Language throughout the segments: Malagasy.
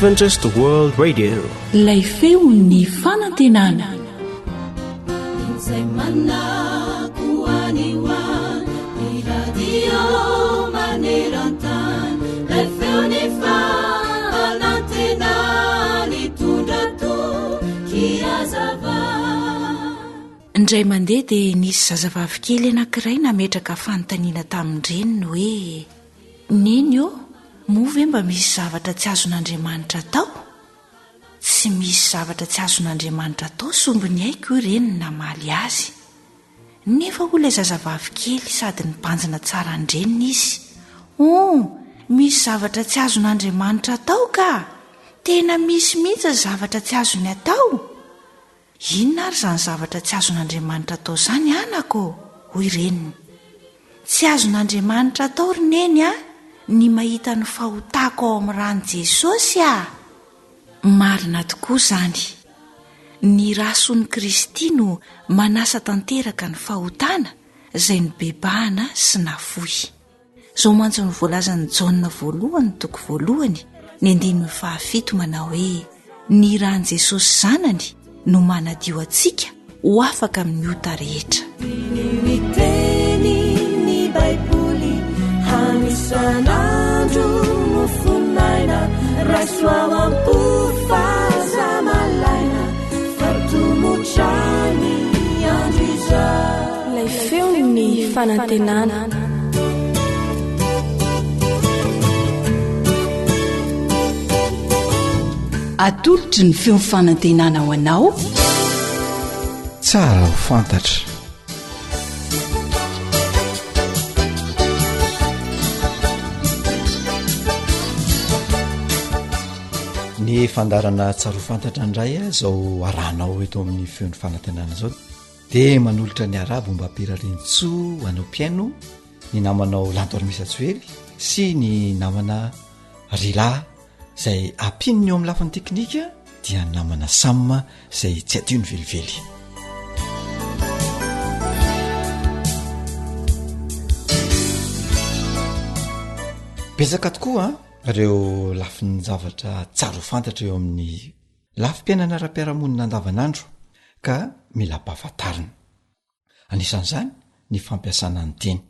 Adventist World Radio. Ilay feon'ny fanantenana. Indray mandeha dia nisy zazavavy kely anankiray nametraka fanontaniana tamin-dreniny hoe neny io moa ve mba misy zavatra tsy azon'Andriamanitra atao? Tsy misy zavatra tsy azon'Andriamanitra atao sombiny aiko io reniny namaly azy. Nefa ho ilay zazavavy kely sady nibanjina tsara andreniny izy. Misy zavatra tsy azon'Andriamanitra atao ka? Tena misy mihitsy zavatra tsy azony atao? Inona ary izany zavatra tsy azon'Andriamanitra atao izany anako? Hoy reniny. Tsy azon'Andriamanitra atao ry neny ny mahita ny fahotako ao amin'ny rano Jesosy Marina tokoa izany. Ny rason'i Kristy no manasa tanteraka ny fahotana izay nibebahana sy nafoy. Izao mantsy ny voalazan'ny Jaona 1:1 ny 7 manao hoe ny rano Jesosy zanany no manadio antsika ho afaka amin'ny ota rehetra. Miteny ny Baiboly hanisan'andro no fonaina rasoao am-pofazamalaina fartomotrany andro izay. Ilay feon'ny fanantenana. Atolotry ny feo fanantenana ho anao tsara ho fantatra. Ny fandarana tsara ho fantatra indray izao arahanao eto amin'ny feon'ny fanantenana izao dia manolotra ny arabo mba ampirarin-tsoa anao piaino ny namanao Lantoarmisajoely sy ny namana Rila izay ampinony eo amin'ny lafiny teknika dia ny namana Samma izay tsy adio ny velively. Betsaka tokoa ireo lafiny zavatra tsara ho fantatra eo amin'ny lafim-piainana ara-piarahamonina andavanandro ka mila ampahafantarina. Anisan'izany ny fampiasana ny teny.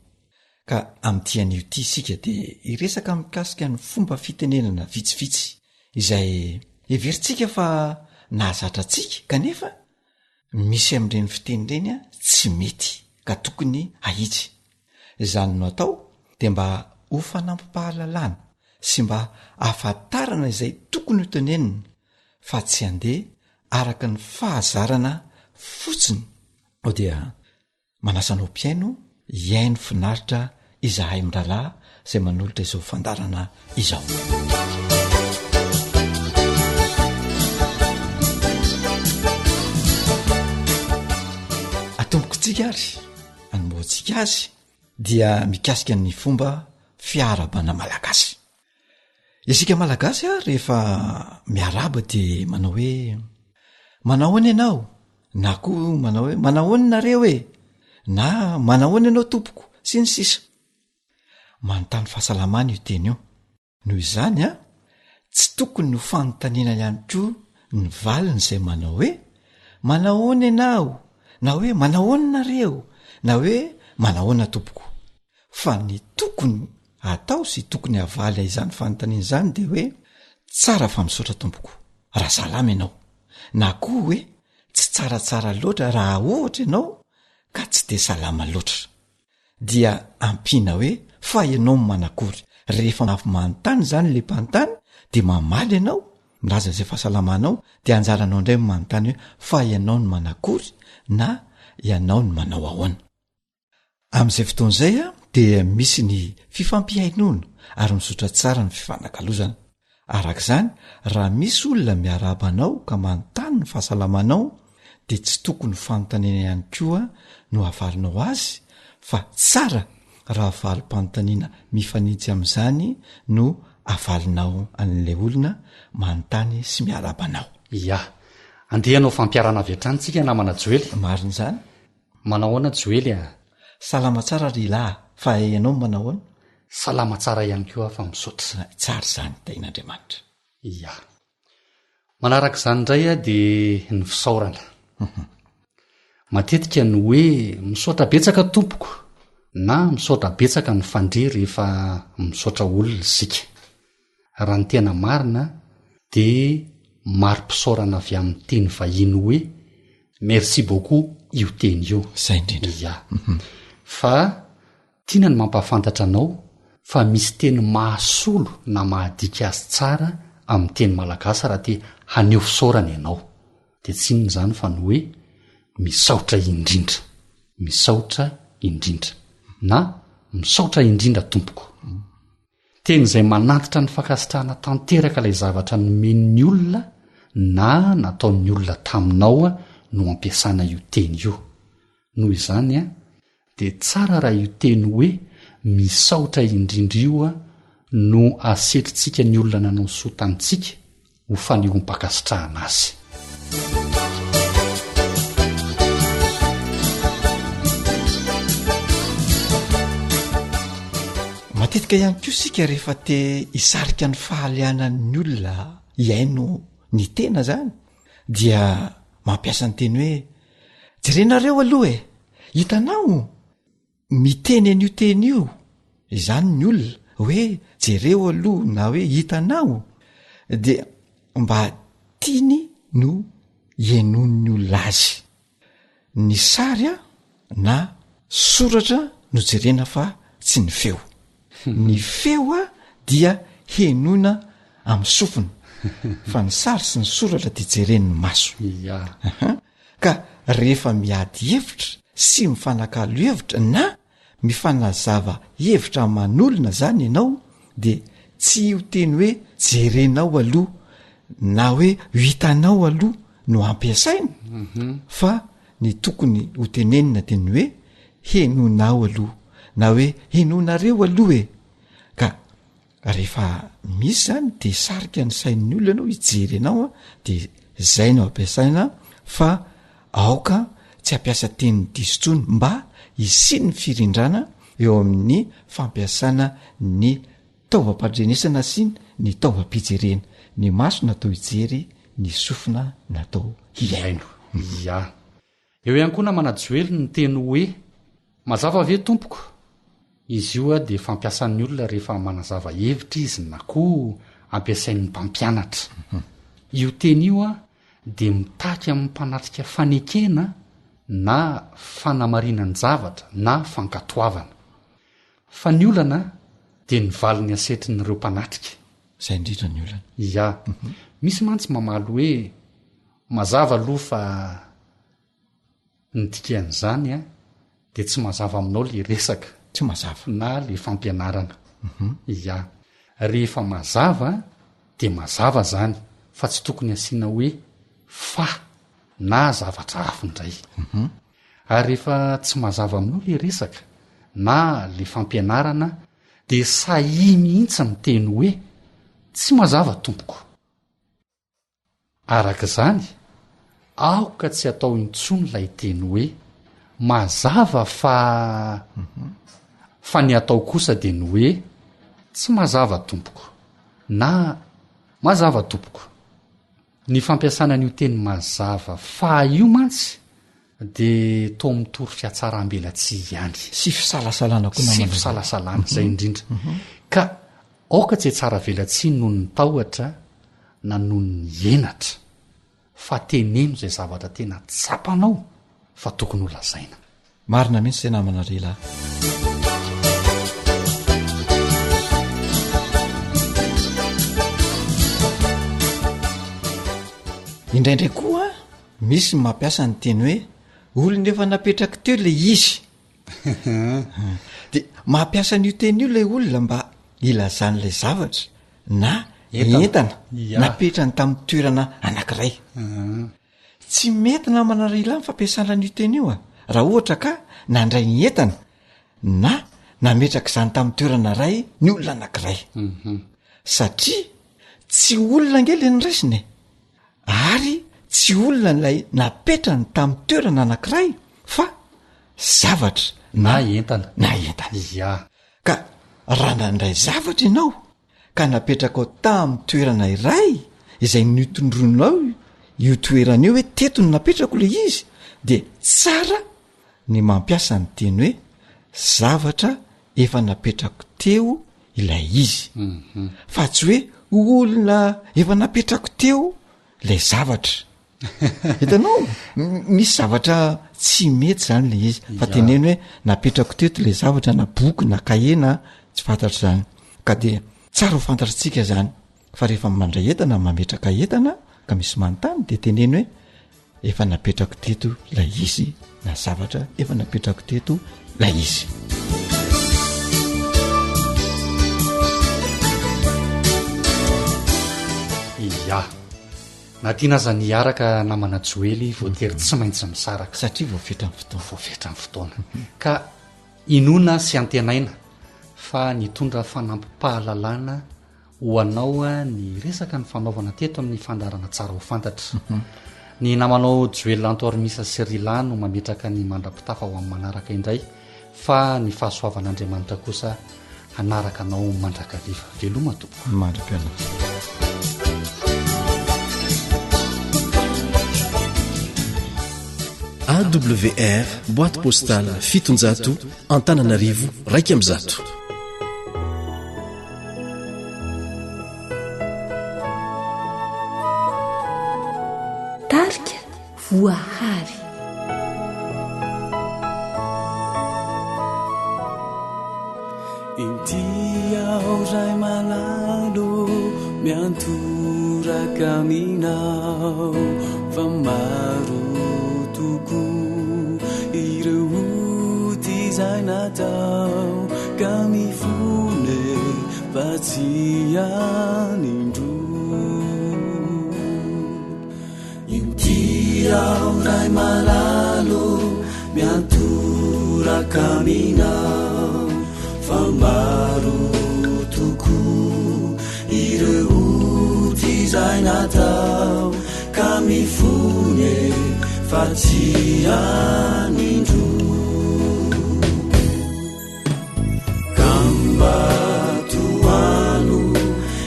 Ka amin'ity anio ity isika dia iresaka mikasika ny fomba fitenenana vitsivitsy izay everitsika fa nahazatra antsika kanefa misy amin'ireny fiteny ireny tsy mety ka tokony ahitsy. Izany no atao dia mba ho fanampim-pahalalana sy mba ahafantarana izay tokony ho tenenina fa tsy handeha araka ny fahazarana fotsiny. Ao dia manasanao piaino iaino finaritra izahay miralahy izay manolotra izao fandarana izao. Atombokontsika ary anomboantsika azy dia mikasika ny fomba fiarabana malagasy. Isika malagasy rehefa miaraba dia manao hoe manahoana ianao na koa manao hoe manahoana nareo na manahoana ianao tompoko sy ny sisa. Manontany fahasalamana io teny io. Noho izany tsy tokony ho fanontaniana ihany koa ny valiny izay manao hoe manahoana ianao na hoe manahoana nareo na hoe manahoana tompoko. Fa ny tokony atao sy tokony havaly izany fanontaniana izany dia hoe tsara fa misaotra tompoko raha salama ianao na koa hoe tsy tsaratsara loatra raha ohatra ianao ka tsy dia salama loatra. Dia ampiana hoe fa ianao manakory. Rehefa manontany izany le mpanontany dia mamaly ianao milaza izay fahasalamanao dia anjaranao indray manontany hoe fa ianao ny manakory na ianao ny manao ahoana. Amin'izay fotoan'izay dia misy ny fifampihainoana ary misotra tsara ny fifanankalozana. Arak'izany raha misy olona miarabanao ka manontany ny fahasalamanao dia tsy tokony fanontaniana ihany koa no havalinao azy fa tsara raha valim-panontaniana mifanitsy amin'izany no havalinao an'ilay olona manontany sy miarabanao. Ya, andehanao fampiarana avy hatranytsika namana Joely. Marina izany. Manahoana Joely salama tsara Rila. Fa ianao manahoana? Salama tsara ihany koa fa misaotra. Tsara izany tain'Andriamanitra. Ya. manarak'izany indray a de ny fisaorana matetika ny hoe misaotra betsaka tompoko na misaotra betsaka ny fandre rehefa misaotra olona sika raha ny tena marina de maro-pisaorana avy amin'ny teny vahiny hoe merci beaucoup io teny io zay indrindra ya fa tiana ny mampahafantatra anao fa misy teny mahasolo na mahadika azy tsara amin'ny teny malagasy raha te haneo fisaorana ianao de tsinony zany fa ny hoe misaotra indrindra na misaotra indrindra tompoko teny izay manantitra ny fakasitrahana tanteraka ilay zavatra nomen'ny olona na nataon'ny olona taminao a no ampiasana io teny io noho izany a de tsara raha io teny hoe misaotra indrindra io a no asetritsika ny olona nanao sotantsika ho fanioam-pakasitrahana azy matetika ihany ko sika rehefa te hisarika ny fahalianan'ny olona hiaino ny tena zany dia mampiasa ny teny hoe jerenareo aloha hitanao miteny an'io teny io izany ny olona hoe jereo aloha na hoe hitanao de mba tiany no ienon'ny olona azy ny sary a na soratra no jerena fa tsy ny feo ny feo a dia henona amin'ny sofina fa ny sary sy ny soratra dia jeren'ny maso ka rehefa miady hevitra sy mifanakalo hevitra na mifanazava hevitra manolona zany ianao de tsy ho teny hoe jerenao aloha na hoe hitanao aloha no ampiasaina fa ny tokony ho tenenina teny hoe henonao aloha na hoe henonareo aloha ka rehefa misy zany de sarika ny sain'ny olona anao hijery anao a de zay no ampiasaina fa aoka tsy ampiasa teny disotsony mba isi ny firindrana eo amin'ny fampiasana ny taovam-pandrenesana sy ny taovam-pijerena ny maso natao hijery ny sofina natao hiaino ya eo ihany koa na manajoely ny teny hoe mazava ve tompoko izy io a de fampiasan'ny olona rehefa manazava hevitra izy na koa ampiasain'ny mpampianatra io teny io a de mitaky amin'ny mpanatrika fanekena na fanamarinany zavatra na fankatoavana fa ny olana de nivaliny asetrin'ireo mpanatrika zay indrindra ny olana ya misy mantsy mamaly hoe mazava aloha fa nidikan'izany a de tsy mazava aminao le resaka tsy mazava na le fampianarana ya rehefa mazava de mazava zany fa tsy tokony asiana hoe fa na zavatra hafindray ary rehefa tsy mazava aminao le resaka na le fampianarana de sahi mihitsy ny teny hoe tsy mazava tompoko arak'izany aoka tsy atao intsony lay teny hoe mazava fa ny atao kosa de ny hoe tsy mazava tompoko na mazava tompoko ny fampiasana n'io teny mazava fa io mantsy de to mitory fiatsarambela tsy ihany sy fisalasalana koa sy fisalasalana zay indrindra ka aoka tsy tsara vela tsy noho ny tahotra na noho ny enatra fa teneno zay zavatra tena tsapanao fa tokony ho lazaina marina mihitsy zay namana rela indraindray koa misy mampiasa ny teny hoe olona efa napetraka teo le izy de mampiasa n'io teny io lay olona mba ilazan'lay zavatra na entana napetrany tamin'ny toerana anankiray tsy mety namana rila ny fampiasana n'io teny io a raha ohatra ka nandray ny entana na nametraka izany tamin'ny toerana ray ny olona anankiray satria tsy olona angely ny raisiny ary tsy olona nlay napetrany tamin'ny toerana anankiray fa zavatra na entana ya ka raha nandray zavatra ianao ka napetraka ao tamin'ny toerana iray izay nitondronao io toerana io hoe teto ny napetrako le izy de tsara ny mampiasa ny teny hoe zavatra efa napetrako teo ilay izy fa tsy hoe olona efa napetrako teo lay zavatra hitanao misy zavatra tsy mety zany le izy fa teneny hoe napetrako teto le zavatra na boky na kahena tsy fantatra zany ka de tsara ho fantatritsika zany fa rehefa mandray entana mametraka entana ka misy manontany de teneny hoe efa napetrako teto lay izy na zavatra efa napetrako teto lay izy. Ya na tiana aza niaraka namana joely voatery tsy maintsy misaraka satria voafetra ny fotoana voafetra ny fotoana ka inona sy antenaina fa nitondra fanampy-pahalalana ho anao ny resaka ny fanaovana teto amin'ny fandarana tsara ho fantatra ny namanao joely lantoarmisa Serila no mametraka ny mandra-pitafa ho amin'ny manaraka indray fa ny fahasoavan'Andriamanitra kosa hanaraka anao mandrakariva veloma tompoko mandra-piana. AWR boîte postale 700 Antananarivo 100. Tarika voahary. Intiao ray malalo miantoraka aminao fa maro toko ireo ty zay natao ka mifone fa tsy anindro. Intiao ray malalo miantoraka aminao fa maro toko ireo ty zay natao ka mifone fa tsy anindro. Kambatoano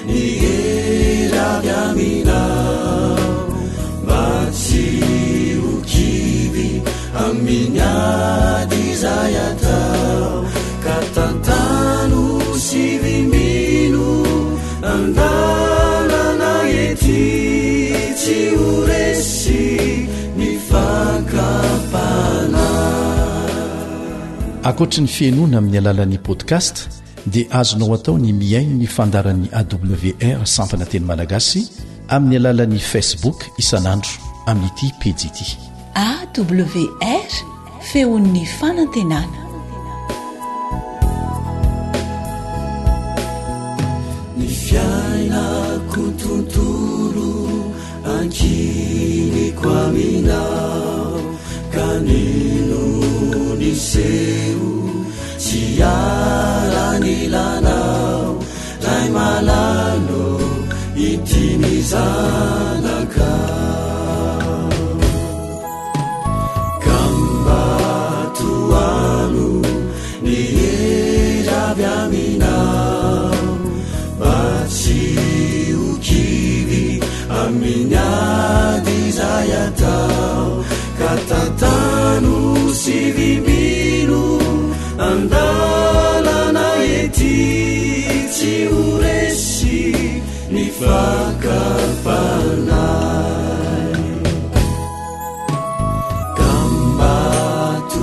ny eravy aminao mba tsy ho kivy amin'ny ady zay atao ka tantano sy vimino andalana ety tsy ho resy ny fakapana. Akoatra ny fiainoana amin'ny alalan'ny podcast dia azonao atao ny miaino ny fandaran'ny AWR sampana teny malagasy amin'ny alalan'ny Facebook isanandro amin'ity pejy ity AWR feon'ny fanantenana. Ny fiainako tontolo ankiniko aminao kanino ny seho tsy arany lanao ray malalo ity ny zanakao kambatoano ny eravy aminao mba tsy ho kivy amin'ny ady zay atao ka tantano sy vimino andalana ety tsy ho resy ny fakapanay kambatoano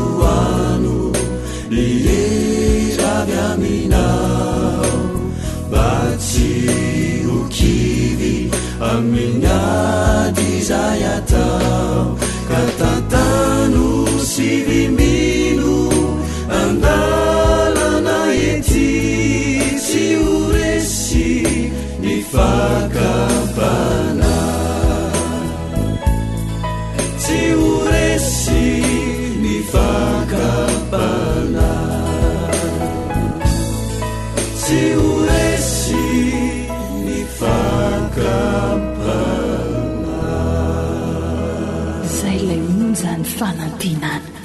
ny eravy aminao mba tsy ho kivy amin'ny ady zay atao ka tantano sy vimino andalana ety tsy ho resy ny fakapana tsy ho resy ny fakapana tsy ho resy ny fakapana. Zay lay onjany fanantenana.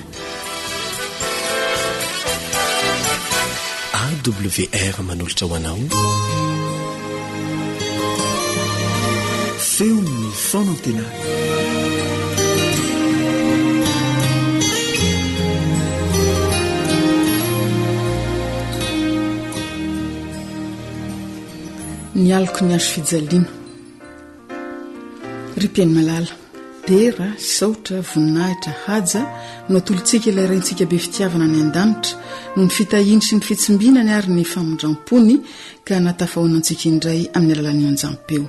AWR manolotra ho anao feon'ny fonantenana. ny aliko ny azo fijaliana ry mpiainy malala dera saotra voninahitra haja no atolontsika ilay raintsika be fitiavana ny an-danitra no ny fitahiny sy ny fitsimbinany ary ny famondram-pony ka natafahoanantsika indray amin'ny alalan'ny anjam-peo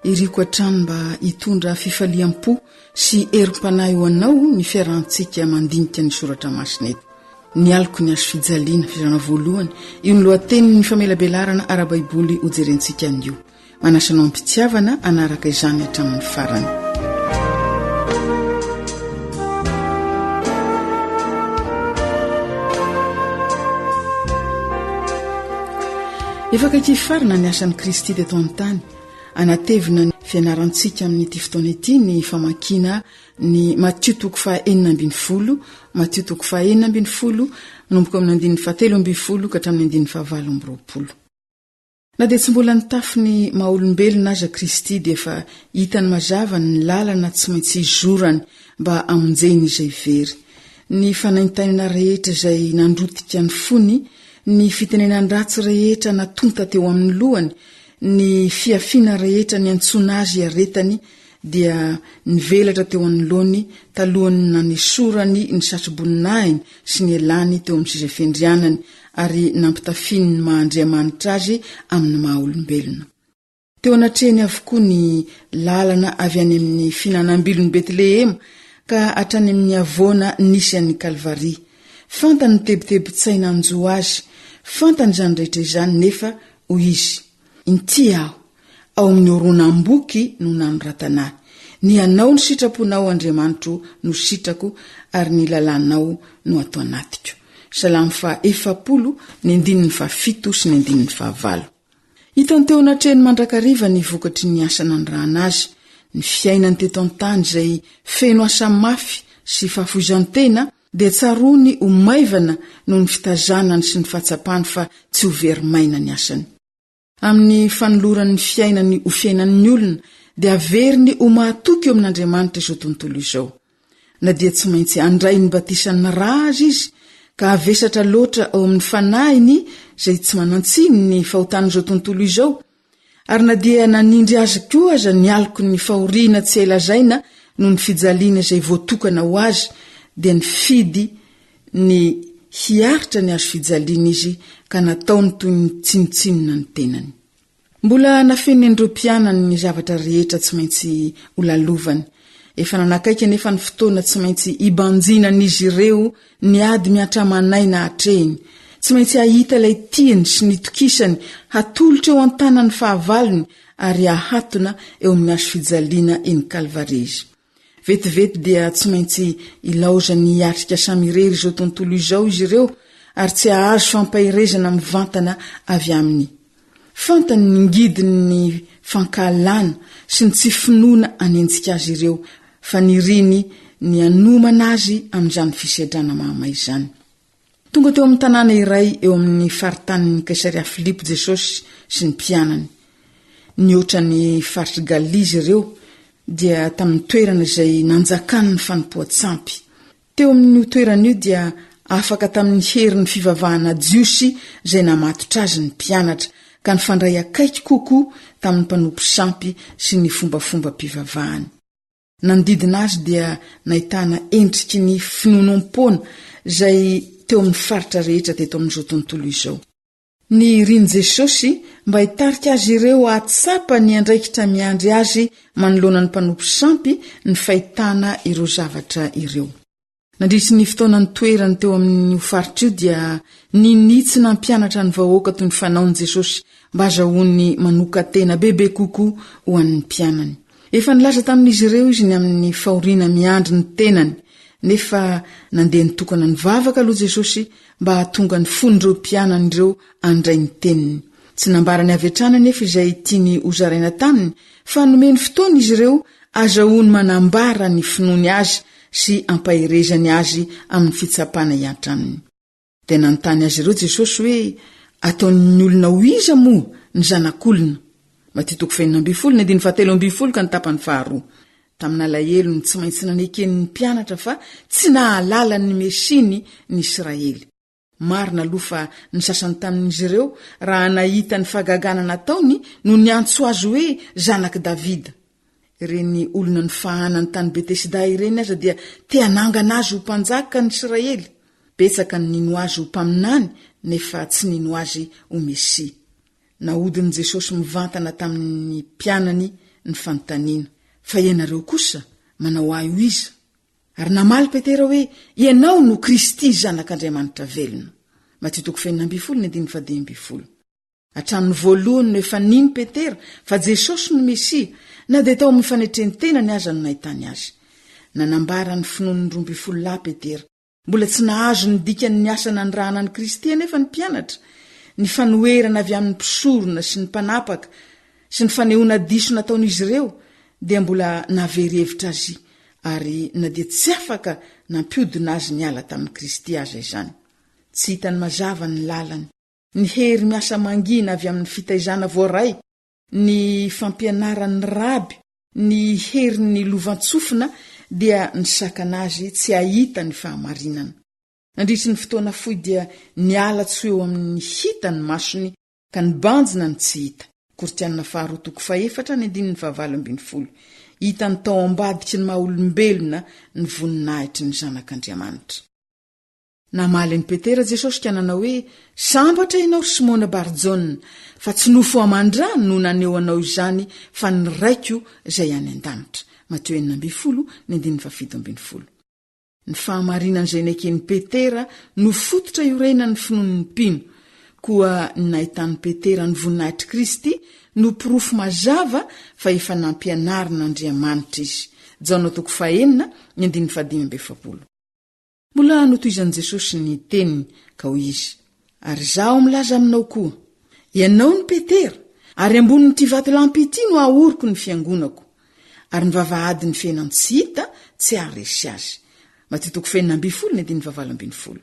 iriko hatrany mba hitondra fifaliam-po sy erim-panahy ho anao ny fiarahantsika mandinika ny soratra masina eto. Ny aliko ny azo fijaliana fizarana voalohany io ny lohateniny famelabelarana ara-baiboly hojerentsika an'io manasanao ampitiavana anaraka izany hatramin'ny farany. Efa kaiky farana ny asan'i Kristy teto an-tany anatevina ny fianarantsika amin'ity fotoana ity ny famakiana ny Matthieu 4:40, Matthieu 4:40 manomboka amin'ny 7:70 ka hatramin'ny 8:20. Na dia tsy mbola nitafy ny maha-olombelona aza Kristy dia efa hitany mazava ny lalana tsy maintsy izorany mba amonjeny izay very. Ny fanaintainana rehetra izay nandrotika ny fony, ny fitenenandratsy rehetra natonta teo amin'ny lohany, ny fiafiana rehetra ny antsona azy aretany dia nivelatra teo anoloany talohany nanesorany ny satroboninahiny sy ny elany teo amin'ny sizafendrianany ary nampitafiny ny mahandriamanitra azy amin'ny maha-olombelona. Teo anatrehany avokoa ny lalana avy any amin'ny finanambilon'ny Betlehema ka hatrany amin'ny avoana nisy an'ny Kalvari. Fantany ny tebitebitsaina anjo azy, fantany izany rehetra izany nefa hoy izy: inty aho ao amin'ny oronam-boky no nanoratanahy, ny anao ny sitraponao Andriamanitro no sitrako ary ny lalanao no ato anatiko. Salamo 4:7 sy 9:9. Hitany teo anatrehany mandrakariva ny vokatry ny asa nandrahana azy, ny fiainany teto an-tany izay feno asa mafy sy fahafoizan-tena dia tsarony ho maivana noho ny fitazanany sy ny fahatsapany fa tsy ho verimaina ny asany. Amin'ny fanoloran'ny fiainany ho fiainan'ny olona dia averiny ho mahatoky eo amin'Andriamanitra izao tontolo izao. Na dia tsy maintsy andray ny batisan'ny rà azy izy ka avesatra loatra ao amin'ny fanahiny izay tsy manantsiny ny fahotan'izao tontolo izao, ary na dia nanindry azy koa aza ny aliko ny fahoriana tsy elazaina noho ny fijaliana izay voatokana ho azy, dia ny fidy ny hiaritra ny azo fijaliana izy ka nataony toy ny tsinotsinona ny tenany. Mbola nafeny andreo mpianany ny zavatra rehetra tsy maintsy holalovany. Efa nanakaiky nefa ny fotoana tsy maintsy ibanjinan'izy ireo ny ady miatramanaina hatrehiny. Tsy maintsy ahita ilay tiany sy nitokisany hatolotra eo an-tanany fahavalony ary ahatona eo amin'ny azo fijaliana eny Kalvari izy. Vetivety dia tsy maintsy ilaoza ny hiatrika samirery izao tontolo izao izy ireo ary tsy ahazo fampahirezana mivantana avy aminy. Fantany ny ngidiny ny fankalana sy ny tsy finoana anenjika azy ireo fa niriny ny anomana azy amin'izany fisedrana mahamay izany. Tonga teo amin'ny tanàna iray eo amin'ny faritanin'ny Kaisaria Filipo Jesosy sy ny mpianany. Niotra ny faritry Galilea izy ireo dia tamin'ny toerana izay nanjakany ny fanompoan-tsampy. Teo amin'ny toerana io dia afaka tamin'ny herin'ny fivavahana jiosy izay namatotra azy ny mpianatra ka nifandray akaiky kokoa tamin'ny mpanompo sampy sy ny fombafomba mpivavahany. Nandidina azy dia nahitana endriky ny finonom-pona izay teo amin'ny faritra rehetra teto amin'izao tontolo izao. Ny riany Jesosy mba hitarika azy ireo atsapa ny andraikitra miandry azy manoloana ny mpanompo sampy ny fahitana ireo zavatra ireo. Nandritsy ny fotoana ny toerany teo amin'ny faritra io dia ninitsy na mpianatra ny vahoaka toy ny fanaony Jesosy mba azahoany manoka tena bebe kokoa ho an'ny mpianany. Efa nilaza tamin'izy ireo izy ny amin'ny fahoriana miandry ny tenany, nefa nandeha nitokana ny vavaka aloha Jesosy mba hahatonga ny fon'ireo mpianany ireo andray ny teniny. Tsy nambarany avetrana nefa izay tiany hozaraina taminy fa nomeny fotoana izy ireo azahoany manambara ny finoany azy sy ampahirezany azy amin'ny fitsapana hiatra aminy. Dia nanontany azy ireo Jesosy hoe ataon'ny olona ho iza moa ny zanak'olona? ka ny tapany faharoa tamina lahelo ny tsy maintsy naneken'ny mpianatra fa tsy nahalalany mesiny ny Israely. Marina aloha fa ny sasany tamin'izy ireo raha nahita ny fahagagana nataony no ny antso azy hoe zanaky Davida. Ireny olona ny fahanany tany Betesda ireny aza dia te hanangana azy ho mpanjaka ny Israely. Betsaka ny nino azy ho mpaminany nefa tsy nino azy ho Mesi. Nahodin'i Jesosy mivantana tamin'ny mpianany ny fanontaniana. Fa ianareo kosa manao ahy ho iza? Ary namaly Petera hoe ianao no Kristy zanak'Andriamanitra velona. Hatramin'ny voalohany no efa niny Petera fa Jesosy no Mesia, na dia tao amin'ny fanetrentena aza no nahitany azy. Nanambara ny finoany 12 lahy Petera. Mbola tsy nahazo ny dikany ny asa nandrahana ny Kristy anefa ny mpianatra. Ny fanoherana avy amin'ny mpisorona sy ny mpanapaka sy ny fanehoana diso nataon'izy ireo dia mbola navery-hevitra azy ary na dia tsy afaka nampiodina azy niala tamin'ny Kristy aza izany. Tsy hitany mazava ny lalany, ny hery miasa mangina avy amin'ny fitaizana voaray, ny fampianaran'ny raby, ny hery ny lovantsofina dia ny sakanazy tsy ahita ny fahamarinana. Nandritry ny fotoana fohy dia niala tsy eo amin'ny hita ny masony ka ny banjina ny tsy hita. Koritianina 2:4-7. Hitany tao ambadiky ny maha-olombelona ny voninahitry ny zanak'Andriamanitra. Namaly ny Petera Jesosy ka nanao hoe sambatra ianao Simona Barjona, fa tsy nofo aman-drano no naneo anao izany fa ny raiko izay any an-danitra. Mateo 4:17. Ny fahamarinan'izay naken'ny Petera no fototra iorena ny finoan'ny mpino, koa ny nahitany Petera ny voninahitry Kristy no pirofo mazava fa efa nampianarin'Andriamanitra izy. Jaona 4:15. Mbola notoizan'i Jesosy ny teniny ka ho izy, ary zaho milaza aminao koa, ianao ny Petera, ary ambonin'ity vatolampy ity no ahoriko ny fiangonako, ary ny vavahady ny fiainany tsy hita tsy haharesy azy. Mateo 4:17.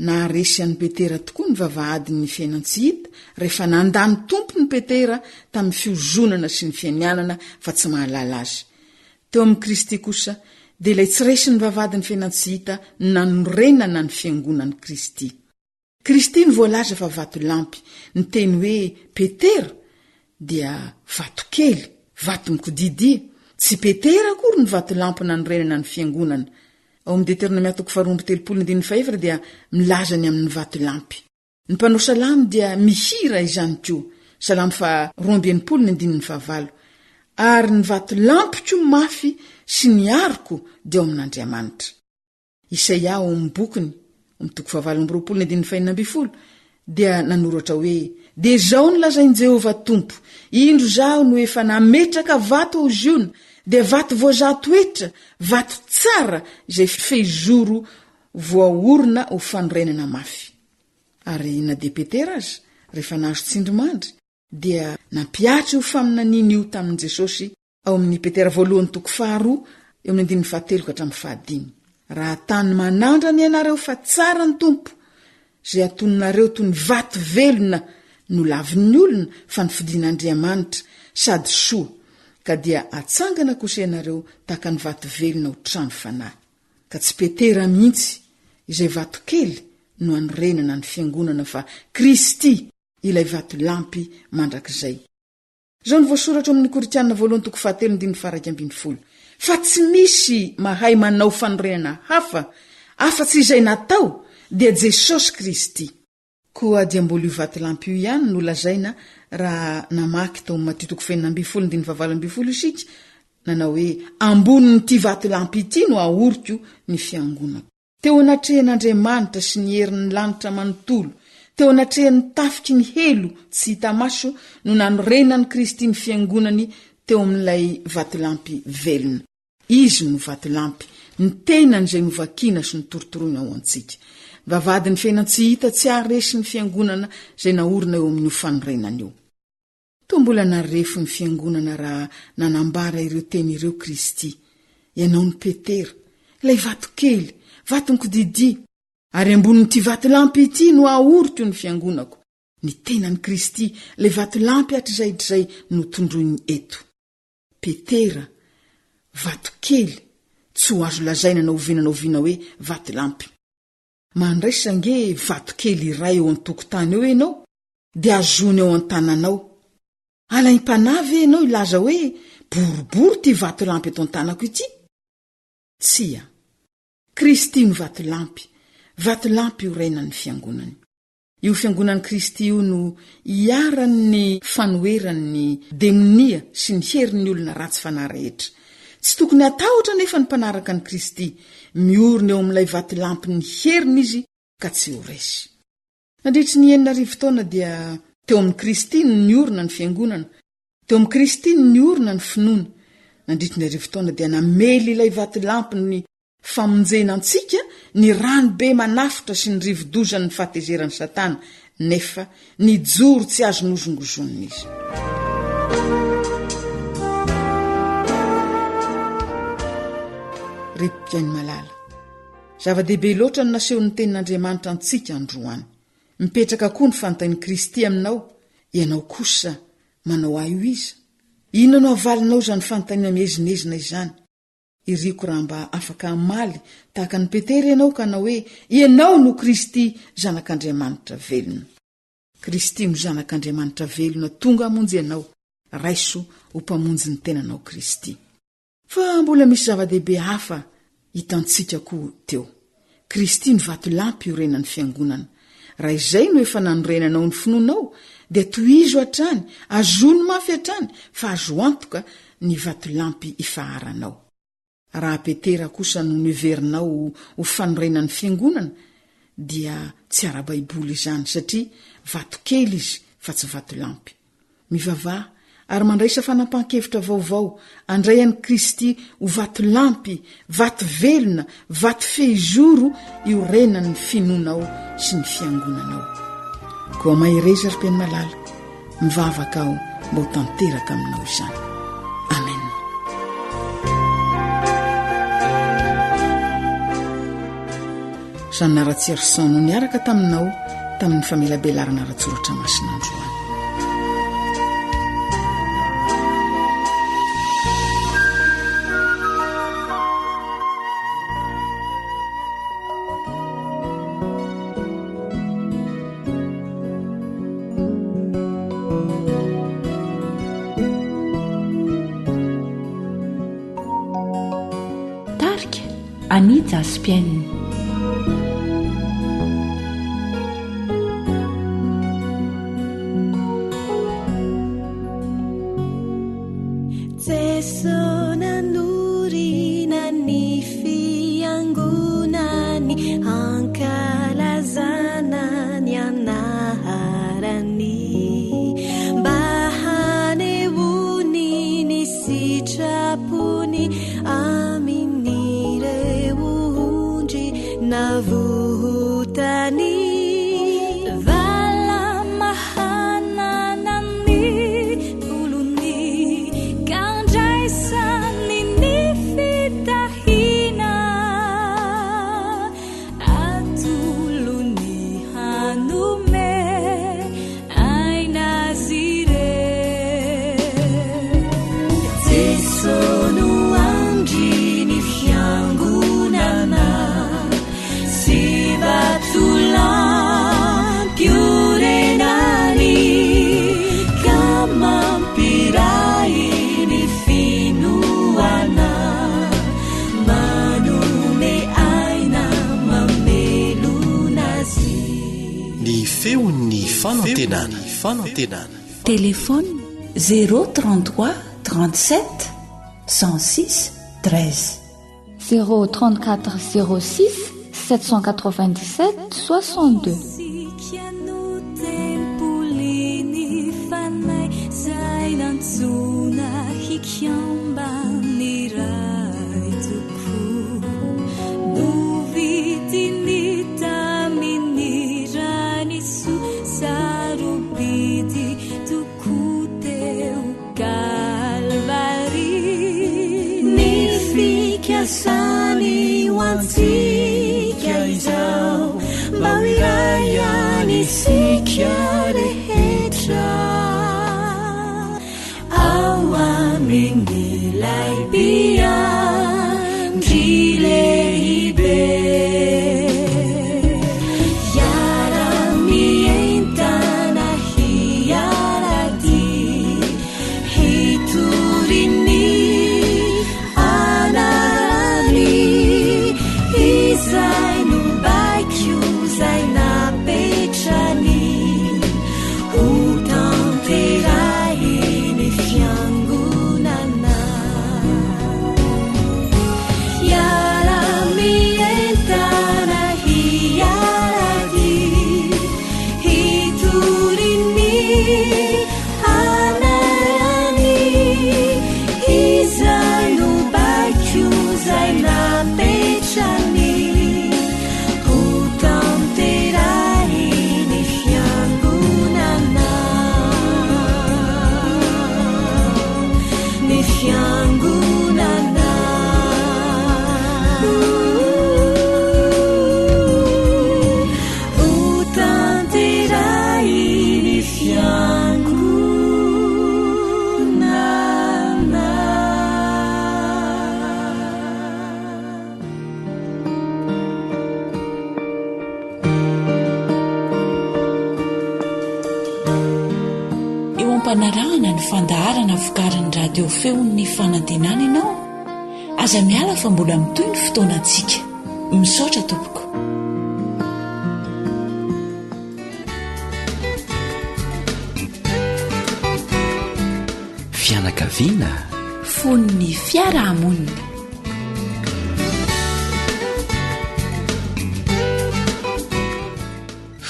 Naharesy an'i Petera tokoa ny vavahady ny fiainany tsy hita rehefa nandany tompo ny Petera tamin'ny fiozonana sy ny fianianana fa tsy mahalala azy. Teo amin'ny Kristy kosa dia ilay tsy resy ny vavahady ny fiainany tsy hita nanorenana ny fiangonan'ny Kristy. Kristy ny voalaza fa vato lampy, ny teny hoe Petera dia vato kely, vato mikodidi. Tsy Petera akory ny vato lampy nanorenana ny fiangonana. Ao amin'ny Deuteronomia 4:3 dia milaza ny amin'ny vato lampy. Ny mpanao salamy dia mihira izany koa. Salamy 2:9. Ary ny vato lampy koa mafy sy ny ariko dia ao amin'Andriamanitra. Isaia ao amin'ny bokiny 4:20 dia nanoratra hoe dia zao ny lazain'i Jehovah Tompo, indro zaho no efa nametraka vato ao ziona, dia vato voazato etra, vato tsara izay fehizoro voaorina ho fanorenana mafy. Ary na dia Petera aza rehefa nahazo tsindrimandry dia nampiatry ho faminaniny io tamin'i Jesosy ao amin'ny Petera 1:2-7. Raha tany manandra ny ianareo fa tsara ny Tompo, izay atoninareo toy ny vato velona no lavin'ny olona fa ny fidin'Andriamanitra sady soa, ka dia atsangana kosa ianareo tahaka ny vato velona ho trano fanahy. Ka tsy Petera mihitsy izay vato kely no anorenana ny fiangonana fa Kristy ilay vato lampy mandrakizay. Zao ny voasoratra amin'ny Koritianina 1:7-8. Fa tsy misy mahay manao fanorenana hafa afa-tsy izay natao dia Jesosy Kristy. Koa dia mbola io vato lampy io ihany no lazaina raha namaky tao Mateo 5:12 isika, nanao hoe ambonin'ity vato lampy ity no ahoriko ny fiangonako. Teo anatrehan'Andriamanitra sy ny herin'ny lanitra manontolo, teo anatrehan'ny tafiky ny helo tsy hita maso no nanorenan'i Kristy ny fiangonany teo amin'ilay vato lampy velona. Izy no vato lampy, ny tenany izay novakiana sy ny torotoroina ao antsika. Vavahady ny fiainany tsy hita tsy haharesy ny fiangonana izay naorina eo amin'ny fanorenana io. To mbola narefo ny fiangonana raha nanambara ireo teny ireo Kristy. Ianao ny Petera, ilay vato kely, vato mikodidi, ary ambonin'ity vato lampy ity no ahoriko ny fiangonako. ny tenany Kristy le vatolampy hatr'izay notondroiny eto. Petera, vato kely, tsy ho azo lazaina na oviana hoe vatolampy. Mandray sange vato kely iray eo an-tokotany eo ianao, dia azony eo an-tananao. Alaim-panavy ianao ilaza hoe boribory ty vatolampy eto an-tanako ity? Tsia, Kristy no vatolampy io renany fiangonany. Io fiangonany Kristy io no iaran'ny fanoeran'ny demonia sy ny herin'ny olona ratsy fanahy rehetra. Tsy tokony atahotra nefa ny mpanaraka ny Kristy miorina eo amin'ilay vatolampy ny heriny izy ka tsy ho resy. Nandritry ny 9 taona dia teo amin'ny Kristy ny orina ny fiangonana, teo amin'ny Kristy ny orina ny finoana. Nandritry ny 9 taona dia namely ilay vatolampy ny famonjena antsika ny rano be manafitra sy ny rivodozan'ny fahatezerany Satana, nefa ny joro tsy azo nozongozonina izy. Repikainy malala, zava-dehibe loatra no nasehon'ny tenin'Andriamanitra antsika androany. Mipetraka koa ny fantain'i Kristy aminao, ianao kosa manao ahy io iza. Inona no avalinao izany fantaina miezinezina izany? Iriko raha mba afaka amaly tahaka ny Petera ianao ka na hoe ianao no Kristy zanak'Andriamanitra velona. Kristy no zanak'Andriamanitra velona tonga hamonjy ianao, raiso ho mpamonjy ny tenanao Kristy. Fa mbola misy zava-dehibe hafa hitantsika koa teo. Kristy ny vatolampy io renan'ny fiangonana. Raha izay no efa nanorenanao ny finoanao, dia tohizo hatrany, azony mafy hatrany, fa azo antoka ny vatolampy ifaharanao. Raha Petera kosa no niverinao ho fanorenan'ny fiangonana, dia tsy ara-baiboly izany satria vato kely izy fa tsy vatolampy. Mivavaha ary mandraisa fanampan-kevitra vaovao andray an'i Kristy ho vatolampy, vato velona, vato fehizoro io renan'ny finoanao sy ny fiangonanao. Koa mahereza ry malala, mivavaka aho mba ho tanteraka aminao izany. Amen. Zany naratsierson no niaraka taminao tamin'ny famelabelarana ratsoratra masin'androany. Anita Aspienne. Téléphone 033 37 106 13 034 06 797 62. Sani wanti kia izao Mawiraya ni sikiare fanarahana ny fandaharana vokarin'ny radio feon'ny fanantenana ianao aza miala fa mbola mitoy ny fotoanantsika misaotra tompoko. Fianakaviana fon'ny fiarahamonina.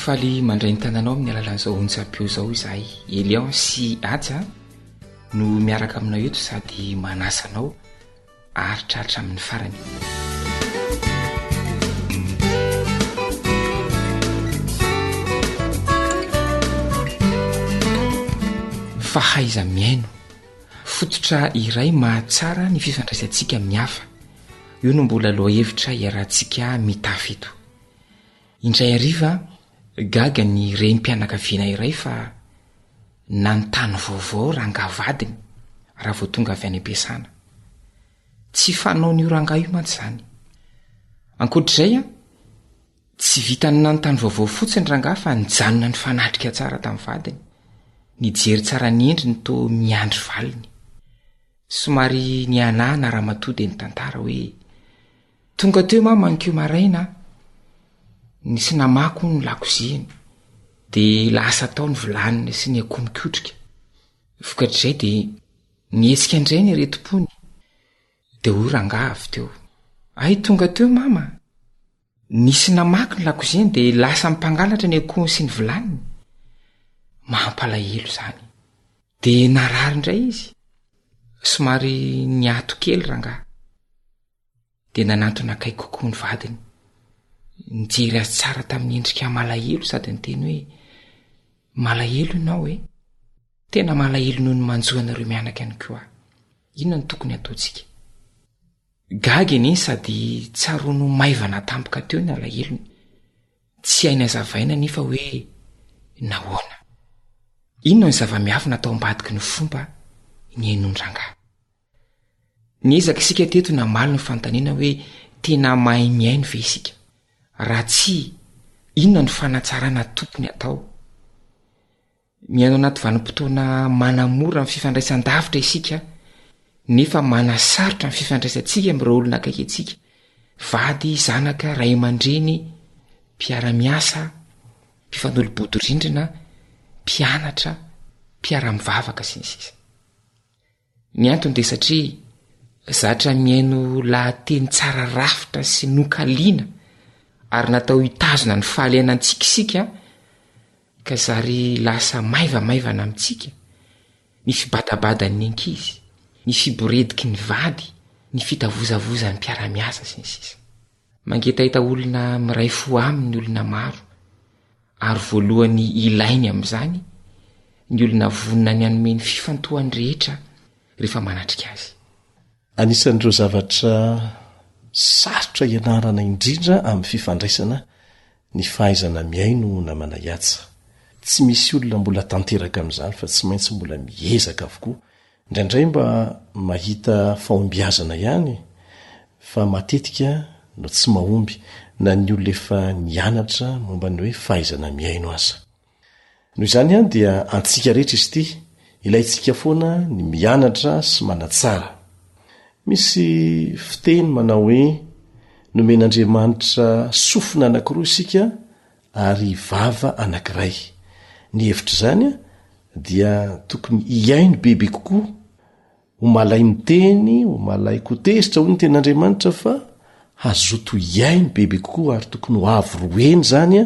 faly mandray ny tananao amin'ny alalan'izao onjam-peo zao izahay Elion sy Aja no miaraka aminao eto sady manasanao aritraritra amin'ny farany. Fahaiza miaino fototra iray mahatsara ny fifandraisantsika amin'ny hafa. Io no mbola loha hevitra iarahantsika mitafy eto. Indray hariva gaga ny renim-pianakaviana iray fa nanontany vaovao rangavadiny raha vao tonga avy any am-piasana. Tsy fanao ny ranga io mantsy zany. Ankoatr'izay tsy vitany nanontany vaovao fotsiny ranga fa nijanona ny fanatrika tsara tamin'ny vadiny. Nijery tsara ny endriny to miandry valiny. Somary ny anahana rahamatody ny tantara hoe tonga teo mama nikeo maraina nisy namako ny lakoziany dia lasa tao ny vilaniny sy ny akomikotrika. Vokatr'izay dia nietsika indray ny retom-pony dia hoy rangaha avy teo, ay tonga teo mama, nisy namako ny lakoziany dia lasa mpangalatra ny akomy sy ny vilaniny. Mahampalahelo zany. Dia narary indray izy, somary niato kely rangaha. Dia nanantona akaiky kokoa ny vadiny. Nijery azy tsara tamin'ny endrika malahelo sady niteny hoe malahelo ianao tena malahelo noho ny manjoanareo mianaka any koa. Inona ny tokony ataontsika? Gaga iny sady tsarono maivana tampoka teo ny alahelony. Tsy haina zavaina nefa hoe nahoana. Inona ny zava-miafy natao ambadiky ny fomba ny hainondrangah. Niezaka isika teto namaly ny fantaniana hoe tena mahay miaino ve isika. Raha tsy, inona ny fanatsarana tokony atao? Miaino anaty vanim-potoana manamora amin'ny fifandraisan-davitra isika, nefa manasarotra amin'ny fifandraisantsika amin'ireo olona akaiky antsika. Vady, zanaka, ray aman-dreny, mpiara-miasa, mpifanolo-bodorindrina, mpianatra, mpiara-mivavaka sy ny sisa. Ny antony dia satria zatra miaino lahateny tsara rafitra sy nokaliana ary natao hitazona ny fahalianantsika isika ka zary lasa maivamaivana amintsika. Ny fibadabadany ankizy, ny fiborediky ny vady, ny fitavozavoza ny mpiara-miasa sy ny sisa. Mangetahita olona miray fo aminy olona maro ary voalohany ilainy amin'izany ny olona vonina ny anome ny fifantohany rehetra rehefa manatrika azy. Anisan'ireo zavatra sarotra ianarana indrindra amin'ny fifandraisana ny fahaizana miaino namana iatsa. Tsy misy olona mbola tanteraka amin'izany fa tsy maintsy mbola miezaka avokoa. Indraindray mba mahita fahombiazana ihany fa matetika no tsy mahomby na ny olona efa nianatra momba ny hoe fahaizana miaino aza. Noho izany dia antsika rehetra izy ity ilayntsika foana ny mianatra sy manatsara. Misy fiteny manao hoe nomen'Andriamanitra sofina anankiroa isika ary vava anankiray. Ny hevitra izany dia tokony hiaino bebe kokoa, ho malay miteny, ho malay kotezitra ho ny ten'Andriamanitra fa hazoto hiaino bebe kokoa ary tokony ho avy-roeny zany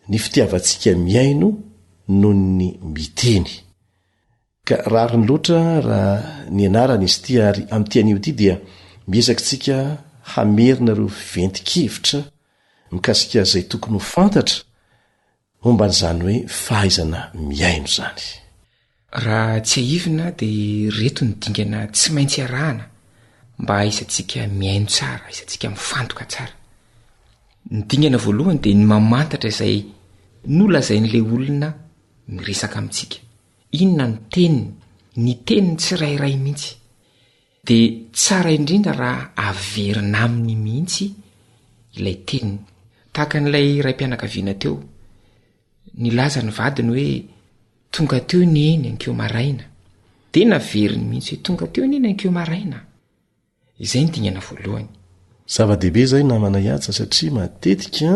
ny fitiavantsika miaino noho ny miteny. Ka rary ny loatra raha ny anarana izy ity ary amin'ity ity dia miezaka tsika hamerina ireo ventikevitra mikasika izay tokony ho fantatra momba n'izany hoe fahaizana miaino zany. Raha tsy haivina dia reto ny dingana tsy maintsy arahana mba aisantsika miaino tsara, aisantsika mifantoka tsara. Ny dingana voalohany dia ny mamantatra izay nolazain'ilay olona miresaka amintsika. Inona ny teniny, ny teniny tsirairay mihitsy. Dia tsara indrindra raha averina aminy mihitsy ilay teniny. Tahaka n'ilay ray-pianakaviana teo, nilaza ny vadiny hoe tonga teo ny eny ankeo maraina tena veriny mihitsy hoe tonga teo ny eny ankeo maraina izay ny dingana voalohany. Zava-dehibe zay namana iatsa satria matetika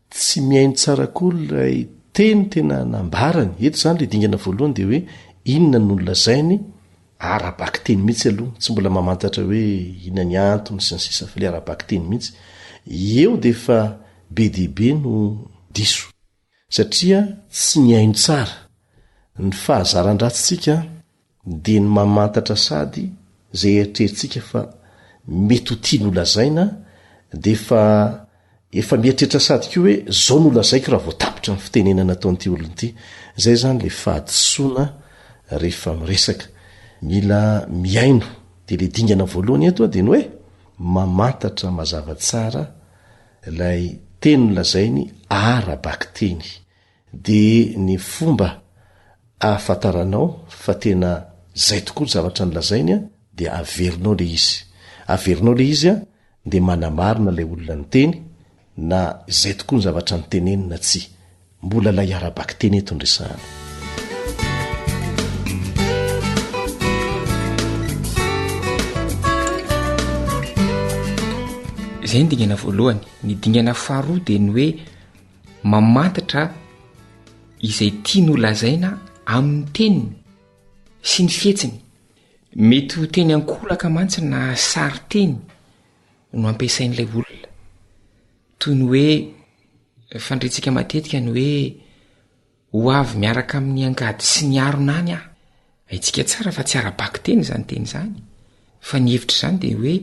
tsy miaino tsara koa lay teny tena nambarany eto zany le dingana voalohany de hoe inona nolona zainy arabaky teny mihitsy aloha tsy mbola mamantatra hoe inona ny antony sy ny sisa fa le arabaky teny mihitsy eo de fa be dehibe no diso satria tsy miaino tsara ny fahazaran-dratsitsika de ny mamantatra sady zay eritreritsika fa mety ho tia nolazaina de fa efa mieritreritra sady koa hoe zao nolazaiko raha voatapitra ny fitenena nataon'ity olony ity zay zany le fahadisoana rehefa miresaka mila miaino de le dingana voalohany eto a de ny hoe mamantatra mazava tsara lay teny nolazainy arabaky teny de ny fomba ahafantaranao fa tena zay tokoa ny zavatra nolazainy a de averinao le izy a de manamarina lay olona ny teny na zay tokoa ny zavatra ny teneny na tsy mbola lay arabaky teny eto ndresahana. Zay ny dingana voalohany. Ny dingana faharoa de ny hoe mamantatra izay tia nolazaina amin'ny teniny sy ny fietsiny. Mety ho teny ankolaka mantsy na sary teny no ampiasain'ilay olona toy ny hoe fandretsika matetika ny hoe ho avy miaraka amin'ny angady sy ny aronany ah aitsika tsara fa tsy arabaky teny zany teny zany fa ny hevitra zany de hoe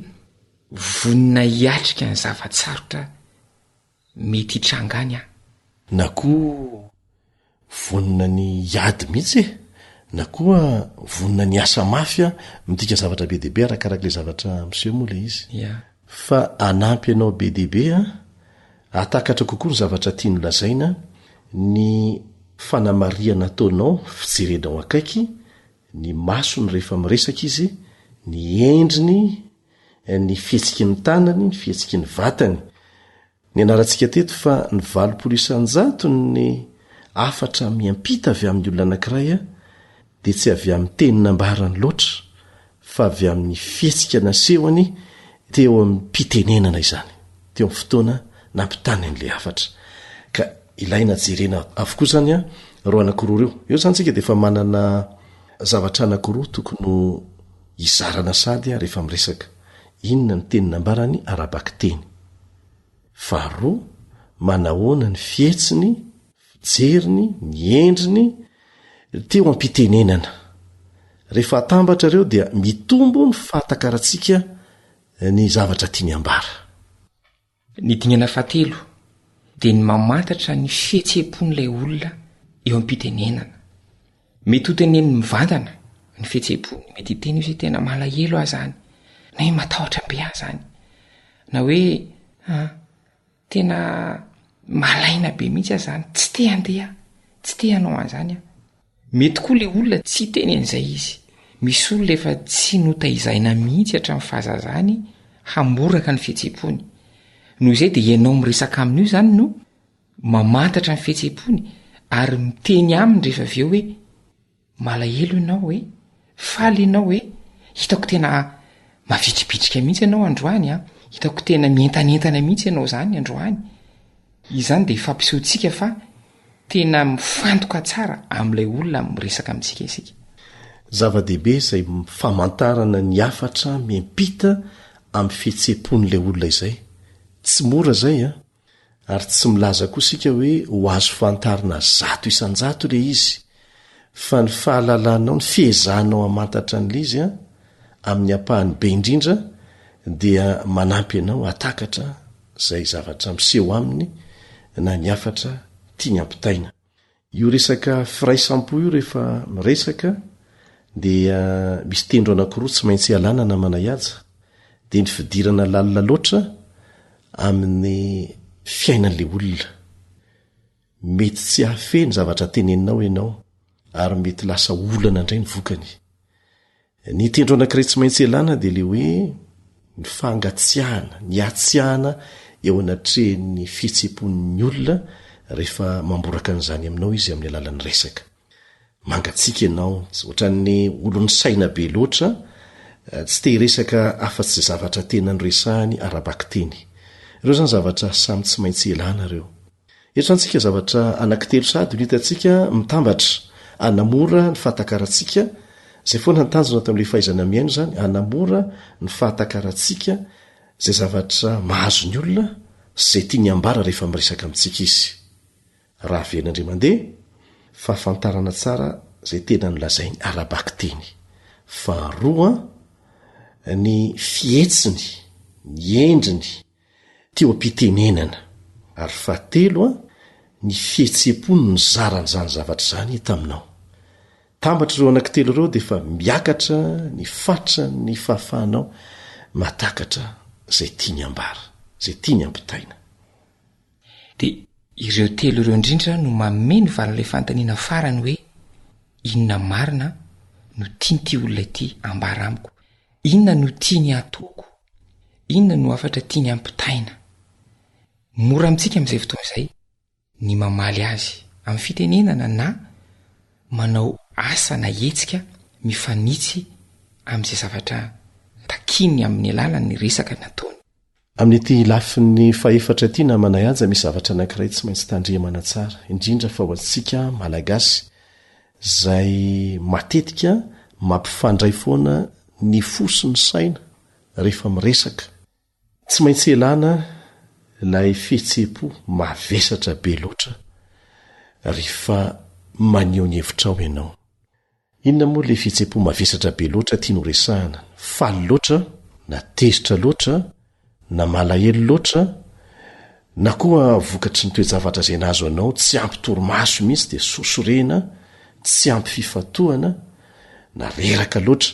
vonina hiatrika ny zavatsarotra mety hitrangany ah na koa vonina ny ady mihitsy na koa vonina ny asa mafy a midika zavatra be dehibe arakarak'le zavatra miseho moa le izy fa anampy ianao be dehibe a atakatra kokoa ny zavatra tiany lazaina ny fanamariana ataonao fijerenao akaiky ny masony rehefa miresaka izy ny endriny ny fihetsiky ny tanany ny fihetsiky ny vatany ny anarantsika teto fa ny 8% ny afatra miampita avy amin'ny olona anankiray a de tsy avy amin'ny teny nambarany loatra fa avy amin'ny fihetsika nasehoany teo amin'ny mpitenenana izany teo amin'ny fotoana nampitany an'le afatra ka ilaina jerena avokoa zany a ro anankiroa reo eo zany tsika de fa manana zavatra anankiroa tokony izarana sady a rehefa miresaka inona ny teny nambarany arabaky teny faharoa manahoana ny fihetsiny fijeriny ny endriny teo ampitenenana rehefa atambatra reo dia mitombo ny fahatakaratsika ny zavatra tiany ambara. Ny dingana fahatelo de ny mamantatra ny fihetsepon'ilay olona eo ampitenenana mety ho teneny mivantana ny fihetseapony mety hiteny io zay tena malahelo ah zany na hoe matahotra be ah zany na hoe tena malaina be mihitsy ah zany tsy te andeha tsy te hanao an'zany ah mety koa le olona tsy teny an'izay izy misy olona efa tsy notaizaina mihitsy hatramin'ny fahazazany hamboraka ny fihetseapony noho izay de ianao miresaka amin'io zany no mamantatra ny fihetseapony ary miteny aminy rehefa aveo hoe malahelo ianao hoe faly ianao hoe hitako tena mavitribitrika mihitsy ianao androany a hitako tena mientanentana mihitsy ianao zany androany izany de fampisehotsika fa tena mifantoka tsara amin'ilay olona miresaka amintsika isika. Zava-dehibe izay famantarana ny afatra miampita amin'ny fihetsepon'ilay olona izay tsy mora zay a ary tsy milaza koa sika hoe ho azo fantarina 100% le izy fa ny fahalalanao ny fiezahanao amantatra n'le izy a amin'ny apahany be indrindra dia manampy ianao atakatra zay zavatra miseho aminy na ny afatra tiany ampitaina. Io resaka firaisampo io rehefa miresaka dia misy tendro anankiroa tsy maintsy alana namana iaja de ny fidirana lalina loatra amin'ny fiainan'le olona mety tsy hafeny zavatra teneninao ianao ary mety lasa olana indray ny vokany. Ny tendro anankiray tsy maintsy alana de le hoe ny fangatsiahana ny atsiahana eo anatrehny fihetsepon'ny olona rehefa mamboraka an'izany aminao izy amin'ny alalan'ny resaka mangatsika ianao ohatran'ny olony saina be loatra tsy te hiresaka afa-tsy zay zavatra tena nyresahany arabaky teny ireo zany zavatra samy tsy maintsy elana reo etrantsika zavatra anankitelo sady no hitantsika mitambatra anamora ny fahatakaratsika zay foana nytanjona tamin'le fahaizana miaino zany anamora ny fahatakaratsika zay zavatra mahazo ny olona zay tia ny ambara rehefa miresaka amintsika izy raha venandre mandeha fahafantarana tsara zay tena nylazainy arabaky teny faharoa ny fietsiny ny endriny teo ampitenenana ary fahatelo ny fihetsepo ny zaranyzany zavatra zany taminao tambatra ireo anankitelo ireo dia fa miakatra ny fatra ny fahafahanao matakatra zay tia ny ambara zay tia ny ampitaina dia ireo telo ireo indrindra no mameny valan'ilay fantaniana farany hoe inona marina no tianyity olona ity ambara amiko inona no tiany atoko inona no afatra tiany ampitaina mora amintsika amin'izay fotoana izay ny mamaly azy amin'ny fitenenana na manao asa na hetsika mifanitsy amin'izay zavatra takiny amin'ny alalany resaka nataony amin'ity lafin'ny faefatra ty na manay aja misy zavatra anankiray tsy maintsy tandremana tsara indrindra fa ho antsika malagasy zay matetika mampifandray foana ny foso ny saina rehefa miresaka tsy maintsy elana ilay fihetsepo mavesatra be loatra rehefa maneho ny hevitrao ianao inona moa le fihetsepo mavesatra be loatra tia noresahana faly loatra na tezitra loatra na malahelo loatra na koa vokatry ny toejavatra zay nazo anao tsy ampy toromaso mihitsy dia sosorena tsy ampy fifatohana na reraka loatra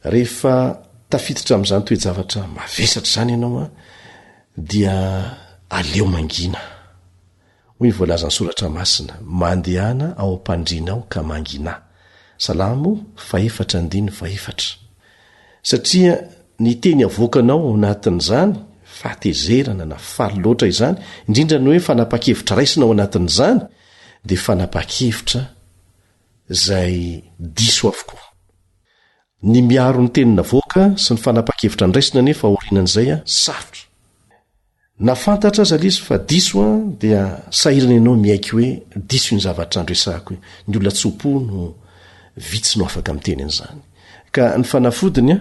rehefa tafititra amin'izany toejavatra mavesatra zany ianao dia aleo mangina hoy voalazany soratra masina mandehana ao ampandrinao ka mangina salamo 4:4 satria ny teny avoakanao ao anatin'izany fahatezerana na faly loatra izany indrindra ny hoe fanapa-kevitra raisina ao anatin'izany dia fanapa-kevitra zay diso avokoa ny miaro ny tenina voaka sy ny fanapa-kevitra nraisina nefa orinan'izay sarotra na fantatra aza lizy fa diso dia sahirana ianao miaiky hoe diso ny zavatra andresahako hoe ny olona tsopo no vitsy no afaka miteny an'izany ka ny fanafodiny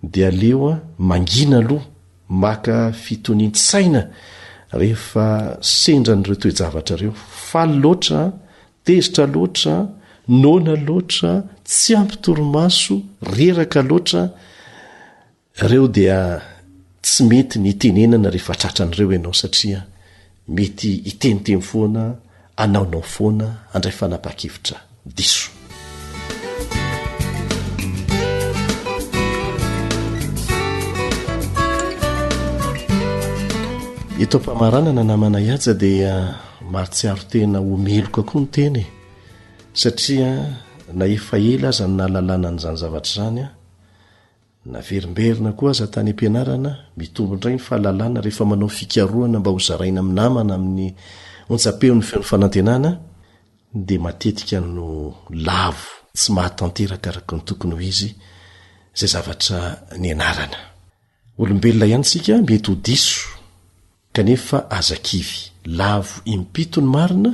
dia aleo mangina aloha maka fitonian-tsaina rehefa sendra n'ireo toejavatra reo faly loatra tezitra loatra nona loatra tsy ampy toromaso reraka loatra reo dia tsy mety ny tenenana rehefa tratran'ireo ianao satria mety iteniteny foana anaonao foana andray fanapa-kevitra diso eto ampamaranana namana iaja dia mahatsiaro tena omeloka koa ny teny satria na efa ela aza ny nahalalana n'izany zavatra zany na verimberina koa aza tany ampianarana mitombo indray ny fahalalana rehefa manao fikaroana mba ho zaraina amin'ny namana amin'ny ontsapeo ny feon'ny fanantenana dia matetika no lavo tsy mahatanteraka araka ny tokony ho izy zay zavatra ny anarana olombelona ihany sika mety ho diso kanefa azakivy lavo impito ny marina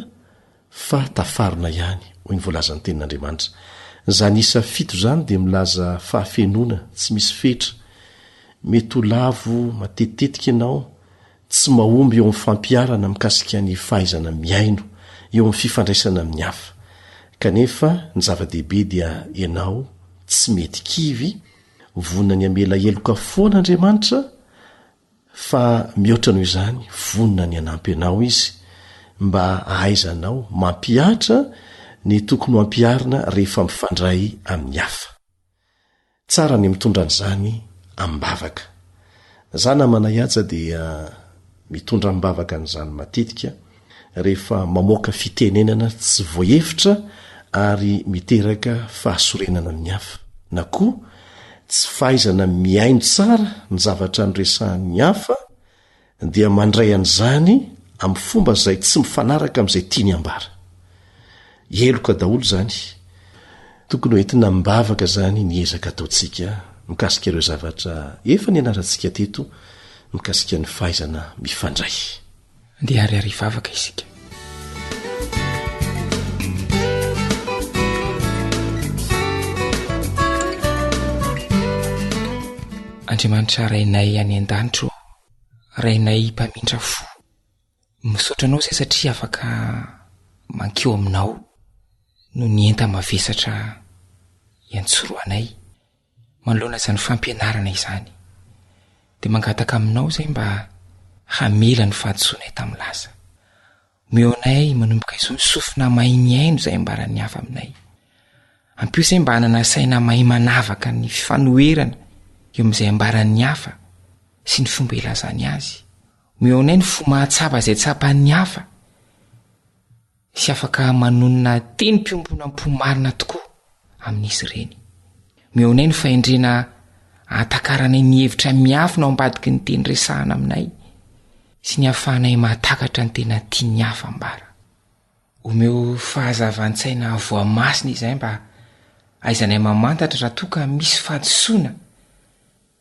fa tafarina ihany hoy ny voalazan'ny tenin'Andriamanitra zany isa 7 zany dia milaza fahafenona tsy misy fetra mety ho lavo matetitetika ianao tsy mahomby eo amin'ny fampiarana mikasika ny fahaizana miaino eo amin'ny fifandraisana amin'ny hafa kanefa ny zava-dehibe dia ianao tsy mety kivy vonina ny amela eloka foan'Andriamanitra fa mihoatra noho izany vonina ny anampy anao izy mba ahaizanao mampiatra ny tokony ho ampiarina rehefa mifandray amin'ny hafa tsara ny mitondra an'izany amin'nybavaka za namana iaja dia mitondra amin'nybavaka n'izany matetika rehefa mamoaka fitenenana tsy voahevitra ary miteraka fahasorenana amin'ny hafa na koa tsy fahaizana miaino tsara ny zavatra nyresahan'ny hafa dia mandray an'izany amin'ny fomba zay tsy mifanaraka amin'izay tiany ambara eloka daholo zany tokony hoentina mbavaka zany niezaka ataotsika mikasika ireo zavatra efa ny anarantsika teto mikasika ny fahaizana mifandray dia ariary vavaka isika. Andriamanitra rainay any an-danitro, rainay mpamindra fo, misaotra anao zay satria afaka mankeo aminao no nienta mavesatra iantsoroanay manoloana izany fampianarana izany, dia mangataka aminao zay mba hamela ny fahadisoanay tamin'ny lasa. Meonay manomboka izao ny sofina mainy aino izay ambara ny hafa aminay. Ampio izay mba hanana saina mahay manavaka ny fifanoherana eo amin'izay ambaran'ny hafa sy ny fomba ilazany azy. Meonay ny fo mahatsapa izay tsapan'ny hafa sy afaka manonona teny mpiomponam-pomarina tokoa amin'izy ireny. Meonay ny fahendrena ahatakarana ny hevitra miafina ao ambadiky ny teny resahana aminay sy ny ahafahanay mahatakatra ny tena tiany hafa ambara. Omeo fahazavan-tsaina voamasina izay mba aizanay mamantatra raha toa ka misy fahadisoana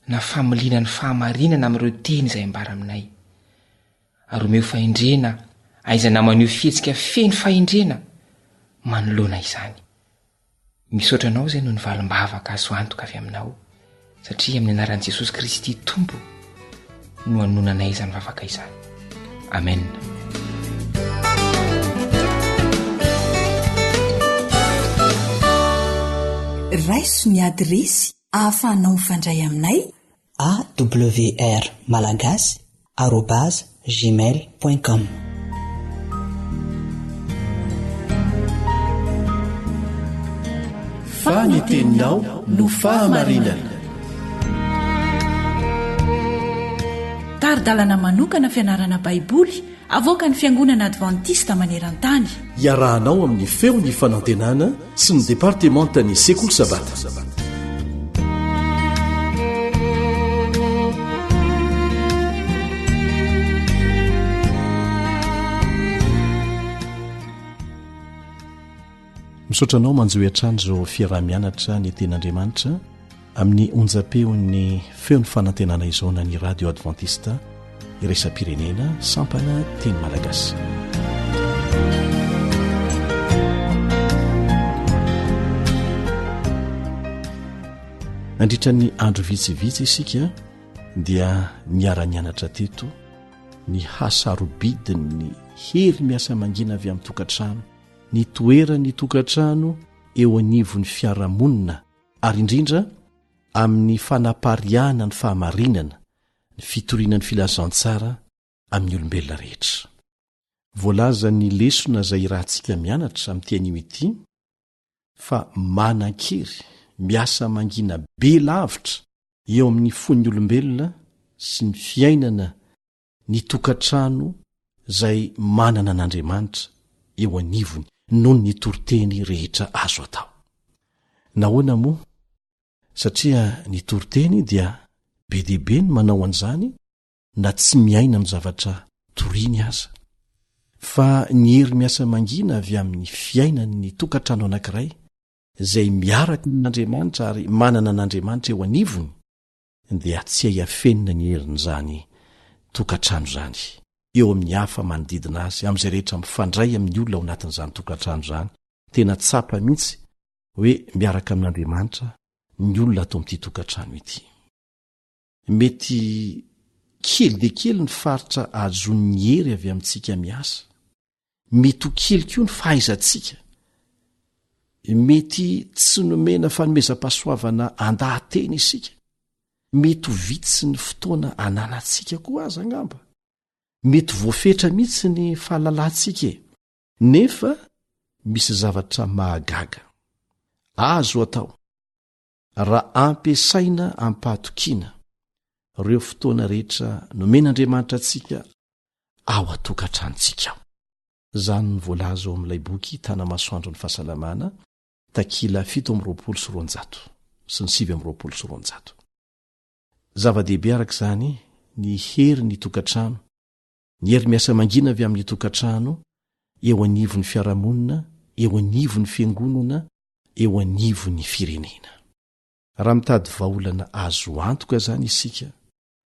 na familiana ny fahamarinana amin'ireo teny izay ambara aminay. Ary omeo fahendrena aizana maneho fihetsika feny fahendrena manoloana izany. Misaotra anao izay no ny valim-bavaka azo antoka avy aminao, satria amin'ny anaran'i Jesosy Kristy Tompo no hanonanay izany vavaka izany. Amen. Raiso ny adresy ahafahanao mifandray aminay awr malagasy @gmail.com. Faniteninao no fahamarinana. Taridalana manokana fianarana baiboly avoaka ny Fiangonana Adventista Maneran-tany. Iarahanao amin'ny feon'ny fanantenana sy ny departementany sekoly sabata. Misaotranao manjohy hatrany izao fiarah-mianatra ny ten'Andriamanitra amin'ny onjam-peon'ny feon'ny fanantenana izao na ny radio Adventista iraisam-pirenena sampana teny malagasy. Nandritra ny andro vitsivitsy isika dia niara-nianatra teto ny hasarobidiny ny hery miasa mangina avy amin'ny tokantrano, ny toerany tokantrano eo anivon'ny fiarahamonina ary indrindra amin'ny fanapariana ny fahamarinana, ny fitoriana ny filazantsara amin'ny olombelona rehetra. Voalaza ny lesona izay rahantsika mianatra amin'ity anio ity fa manan-kery miasa mangina be lavitra eo amin'ny fon'ny olombelona sy ny fiainana ny tokantrano izay manana an'Andriamanitra eo anivony noho ny toriteny rehetra azo atao. Nahoana moa? Satria ny toriteny dia be dehibe ny manao an'izany na tsy miaina amin'ny zavatra toriany aza. Fa ny hery miasa mangina avy amin'ny fiainan'ny tokantrano anankiray izay miaraka n'Andriamanitra ary manana an'Andriamanitra eo anivony dia tsy hiafenina ny herin'izany tokantrano izany eo amin'ny hafa manodidina azy amin'izay rehetra mifandray amin'ny olona ao anatin'izany tokantrano izany. Tena tsapa mihitsy hoe miaraka amin'Andriamanitra ny olona atao amin'ity tokantrano ity. Mety kely dia kely ny faritra ahazoan'ny hery avy amintsika miasa, mety ho kely koa ny fahaizantsika, mety tsy nomena fanomezam-pahasoavana andahateny isika, mety ho vitsy ny fotoana ananantsika koa aza angamba, mety voafetra mihitsy ny fahalalantsika, nefa misy zavatra mahagaga azo atao raha ampiasaina ampahatokiana ireo fotoana rehetra nomen'Andriamanitra antsika ao atokantrantsika ao. Zany ny voalaza ao amin'ilay boky Tana masoandro ny fahasalamana takila 7:20 sy ny 7:20. Zava-dehibe araka izany ny hery ny tokantrano, ny hery miasa mangina avy amin'ny tokantrano eo anivon'ny fiarahamonina, eo anivon'ny fiangonana eo anivo ny firenena. Raha mitady vaolana azo antoka zany isika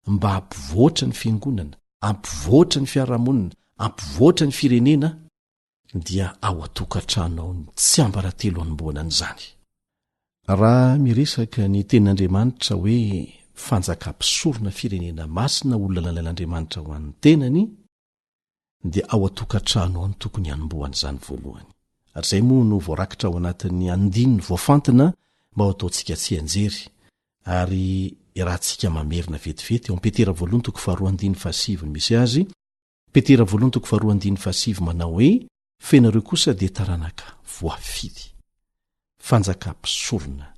mba ampivoatra ny fiangonana, ampivoatra ny fiarahamonina, ampivoatra ny firenena, dia ao atokantrano ny tsy ambaratelo anomboana an'izany. Raha miresaka ny tenin'Andriamanitra hoe fanjakam-pisorona firenena masina olona nalain'Andriamanitra ho an'ny tenany, dia ao atokantrano ao ny tokony hanomboan'izany voalohany. Ary izay moa no voarakitra ao anatin'ny andininy voafantina mba ho ataontsika tsy anjery, ary rahantsika mamerina vetivety ao Petera 2:2 misy azy. Petera 2:2 manao hoe fenareo kosa dia taranaka voafidy, fanjakam-pisorona,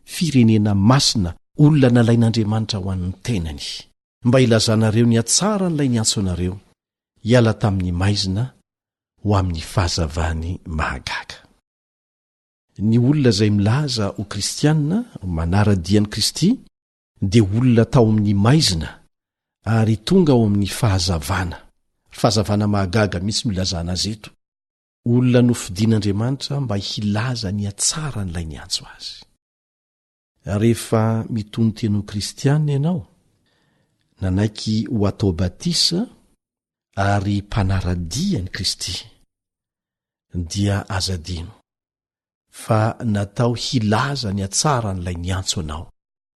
firenena masina, olona nalain'Andriamanitra ho an'ny tenany, mba ilazanareo ny atsara n'ilay niantso anareo hiala tamin'ny maizina ho amin'ny fahazavany mahagaga. Ny olona izay milaza ho kristianina, manara-dian'i Kristy, dia olona tao amin'ny maizina ary tonga ao amin'ny fahazavana mahagaga mitsy milazana azy eto. Olona nofidian'Andriamanitra mba hilaza ny atsara n'ilay niantso azy. Rehefa mitony teny ho kristianina ianao, nanaiky ho atao batisa ary mpanara-dia ny Kristy, dia azadino fa natao hilaza ny atsara n'ilay niantso anao,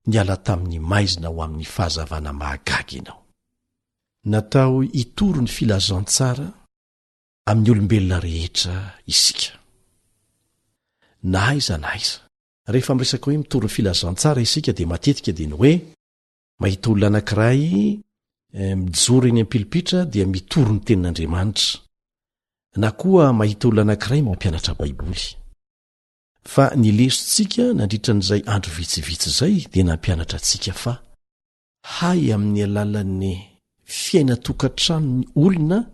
niala tamin'ny maizina ho amin'ny fahazavana mahagaga ianao. Natao hitoro ny filazantsara amin'ny olombelona rehetra isika. Na aiza rehefa miresaka hoe mitoro ny filazantsara isika dia matetika dia ny hoe mahita olona anankiray mijoro eny am-pilipitra dia mitoro ny tenin'Andriamanitra, na koa mahita olona anankiray mampianatra baiboly. Fa ny lesontsika nandritran'izay andro vitsivitsy izay dia nampianatra antsika fa hay amin'ny alalan'ny fiaina tokantranony olona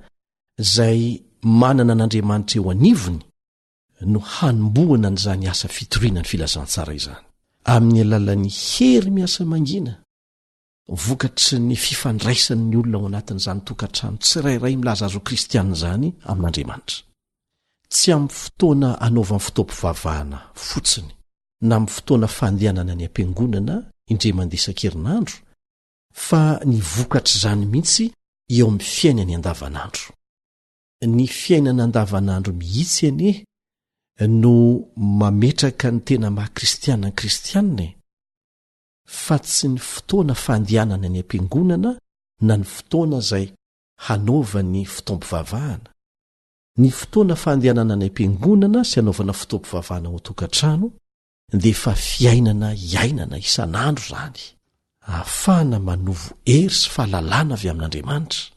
izay manana n'Andriamanitra eo anivony no hanomboana an'izany asa fitoriana ny filazantsara izany. Amin'ny alalan'ny hery miasa mangina, vokatry ny fifandraisan'ny olona ao anatin'izany tokantrano tsirairay milaza azo kristianina izany amin'Andriamanitra. Tsy amin'ny fotoana anaovan'ny fotoam-pivavahana fotsiny, na amin'ny fotoana fandehanana ny ampiangonana indray mandeha isan-kerinandro, fa ny vokatr' izany mihitsy eo amin'ny fiainany andavanandro. Ny fiainana andavanandro mihitsy anie no mametraka ny tena maha-kristianina ny kristianina, fa tsy ny fotoana fandehanana ny ampiangonana na ny fotoana izay hanaovany fotoam-pivavahana. Ny fotoana fandehanana ny ampiangonana sy hanaovana fotoam-pivavahana ao tokantrano dia fa fiainana iainana isan'andro zany, ahafahana manovo hery sy fahalalana avy amin'Andriamanitra.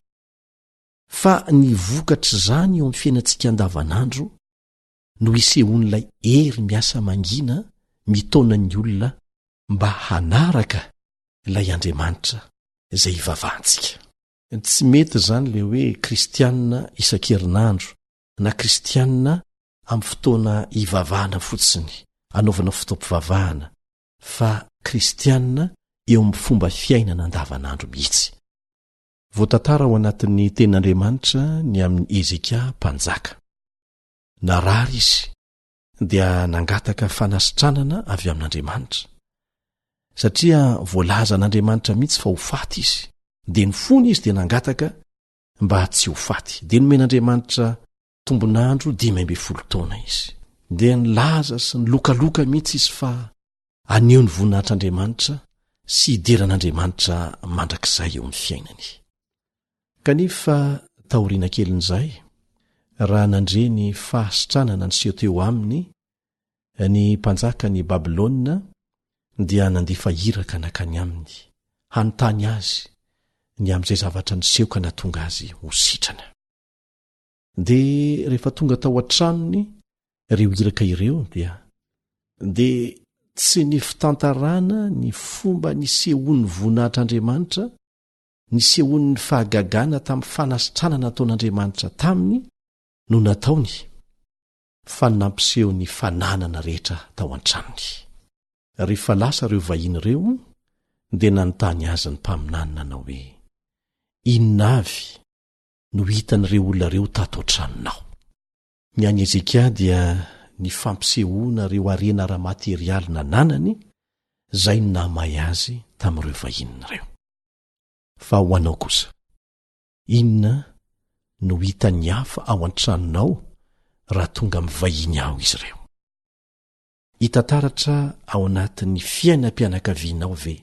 Fa ny vokatr' izany eo amin'ny fiainantsika andavanandro no isehoan'ilay hery miasa mangina mitona ny olona mba hanaraka ilay Andriamanitra izay hivavahantsika. Tsy mety zany le hoe kristianina isan-kerinandro na kristianina amin'ny fotoana hivavahana fotsiny, anaovana fotoam-pivavahana, fa kristianina eo amin'ny fomba fiainana andavanandro mihitsy. Voatantara ao anatin'ny tenin'Andriamanitra ny amin'ny Ezekia mpanjaka. Narary izy dia nangataka fanasitranana avy amin'Andriamanitra, satria voalaza n'Andriamanitra mihitsy fa ho faty izy, dia ny fony izy dia nangataka mba tsy ho faty, dia nomen'Andriamanitra tombonandro 12 taona izy, dia nilaza sy nilokaloka mihitsy izy fa aneo ny voninahitr'Andriamanitra sy hideran'Andriamanitra mandrakizay eo amin'ny fiainany. Kanefa taoriana kelin'izay, raha nandre ny fahasitranana niseho teo aminy ny mpanjaka ny Babilôna, dia nandefa iraka nakany aminy hanontany azy ny amin'izay zavatra niseho ka natonga azy ho sitrana. Dia rehefa tonga tao an-tranony ireo iraka ireo dia tsy ny fitantarana ny fomba nisehoan'ny voninahitr'Andriamanitra, nisehoan'ny fahagagana tamin'ny fanasitranana nataon'Andriamanitra taminy no nataony, fa nampiseho ny fananana rehetra tao an-tranony. Rehefa lasa ireo vahiny ireo dia nanontany azy ny mpaminanina na hoe inona avy no hitan'ireo olona ireo tato an-tranonao? Ny any Ezekia dia ny fampisehoana reo arena ara-materialy na nanany zay ny namay azy tamin'ireo vahinina ireo. Fa ho anao kosa, inona no hitany hafa ao an-tranonao raha tonga mivahiny aho izy ireo? Hitantaratra ao anatin'ny fiainam-pianakavianao ve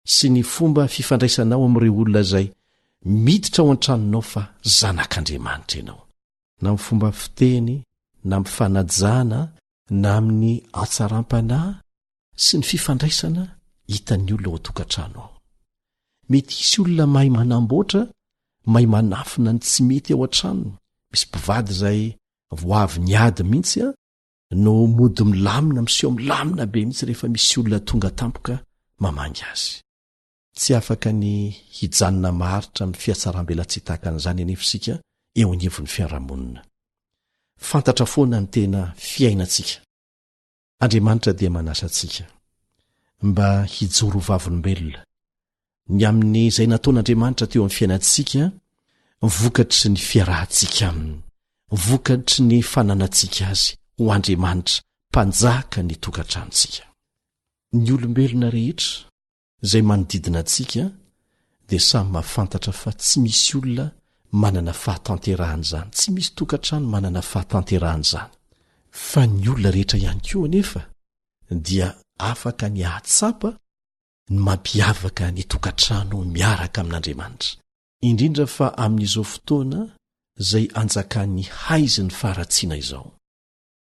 sy ny fomba fifandraisanao amin'ireo olona zay miditra ao an-tranonao fa zanak'Andriamanitra ianao, na amin'ny fomba fiteny, na amin'ny fanajana, na amin'ny atsaram-panahy sy ny fifandraisana hitan'ny olona ao an-tokantrano ao. Mety hisy olona mahay manamboatra, mahay manafina ny tsy mety ao an-tranony. Misy mpivady zay voavy niady mihitsy no mody milamina miseho milamina be mihitsy rehefa misy olona tonga tampoka mamangy azy. Tsy afaka ny hijanona maharitra amin'ny fiatsaram-belatsetaka an'izany anefisika eo anivon'ny fiarahamonina. Fantatra foana ny tena fiainantsika. Andriamanitra dia manasa antsika mba hijoro vavolombelona ny amin'ny izay nataon'Andriamanitra teo amin'ny fiainantsika, vokatry ny fiarahantsika aminy, vokatry ny fananantsika azy ho Andriamanitra mpanjaka ny tokantranontsika. Ny olombelona rehetra izay manodidina antsika dia samy mahafantatra fa tsy misy olona manana fahatanterahana izany, tsy misy tokantrano manana fahatanterahana izany. Fa ny olona rehetra ihany koa anefa dia afaka ny ahatsapa ny mampiavaka ny tokantrano miaraka amin'Andriamanitra, indrindra fa amin'izao fotoana izay anjakan'ny haiziny faharatsiana izao.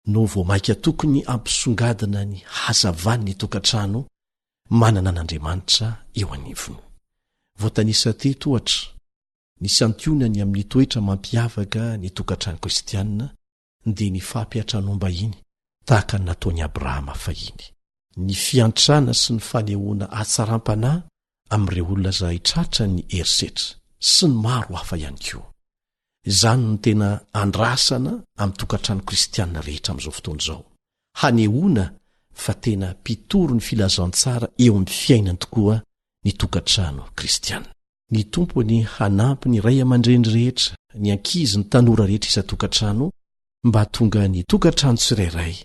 No vao maika tokony ampisongadina ny hazavan'ny tokantrano manana an'Andriamanitra eo anivony. Voatanisa teto ohatra, nisy antionany amin'ny toetra mampiavaka ny tokantrano kristianina dia ny fampiatranom-bahiny tahaka ny nataon'i Abrahama fahiny, ny fiantrana sy ny fanehoana atsaram-panahy amin'ireo olona izay tratra ny herisetra sy ny maro hafa ihany koa. Izany no tena andrasana amin'ny tokantrano kristianina rehetra amin'izao fotoana izao, hanehoana fa tena mpitoro ny filazantsara eo amin'ny fiainany tokoa ny tokantrano kristianina. Ny tompony hanampy ny ray aman-dreny rehetra, ny ankizy, ny tanora rehetra isan-tokantrano mba tonga ny tokantrano tsirairay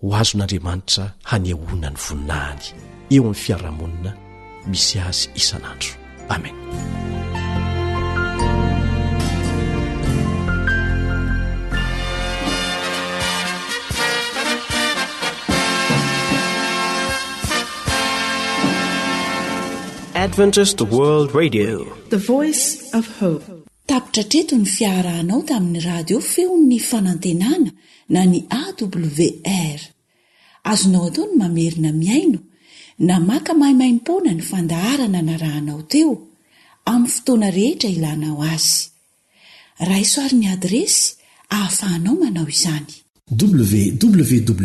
ho azon'Andriamanitra hanehoana ny voninahiny eo amin'ny fiarahamonina misy azy isan'andro. Amen. Adventist World Radio, The Voice of Hope. Tapitra treto ny fiarahanao tamin'ny radio feon'ny fanantenana na ny AWR. Azonao atao ny mamerina miaino na maka mahimaimpona ny fandaharana narahanao teo amin'ny fotoana rehetra ilanao azy. Raisoaryn'ny adresy ahafahanao manao izany. www.awr.org.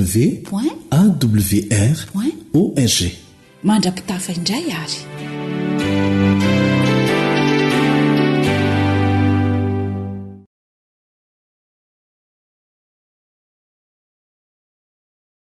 Mandrapitafa indray ary.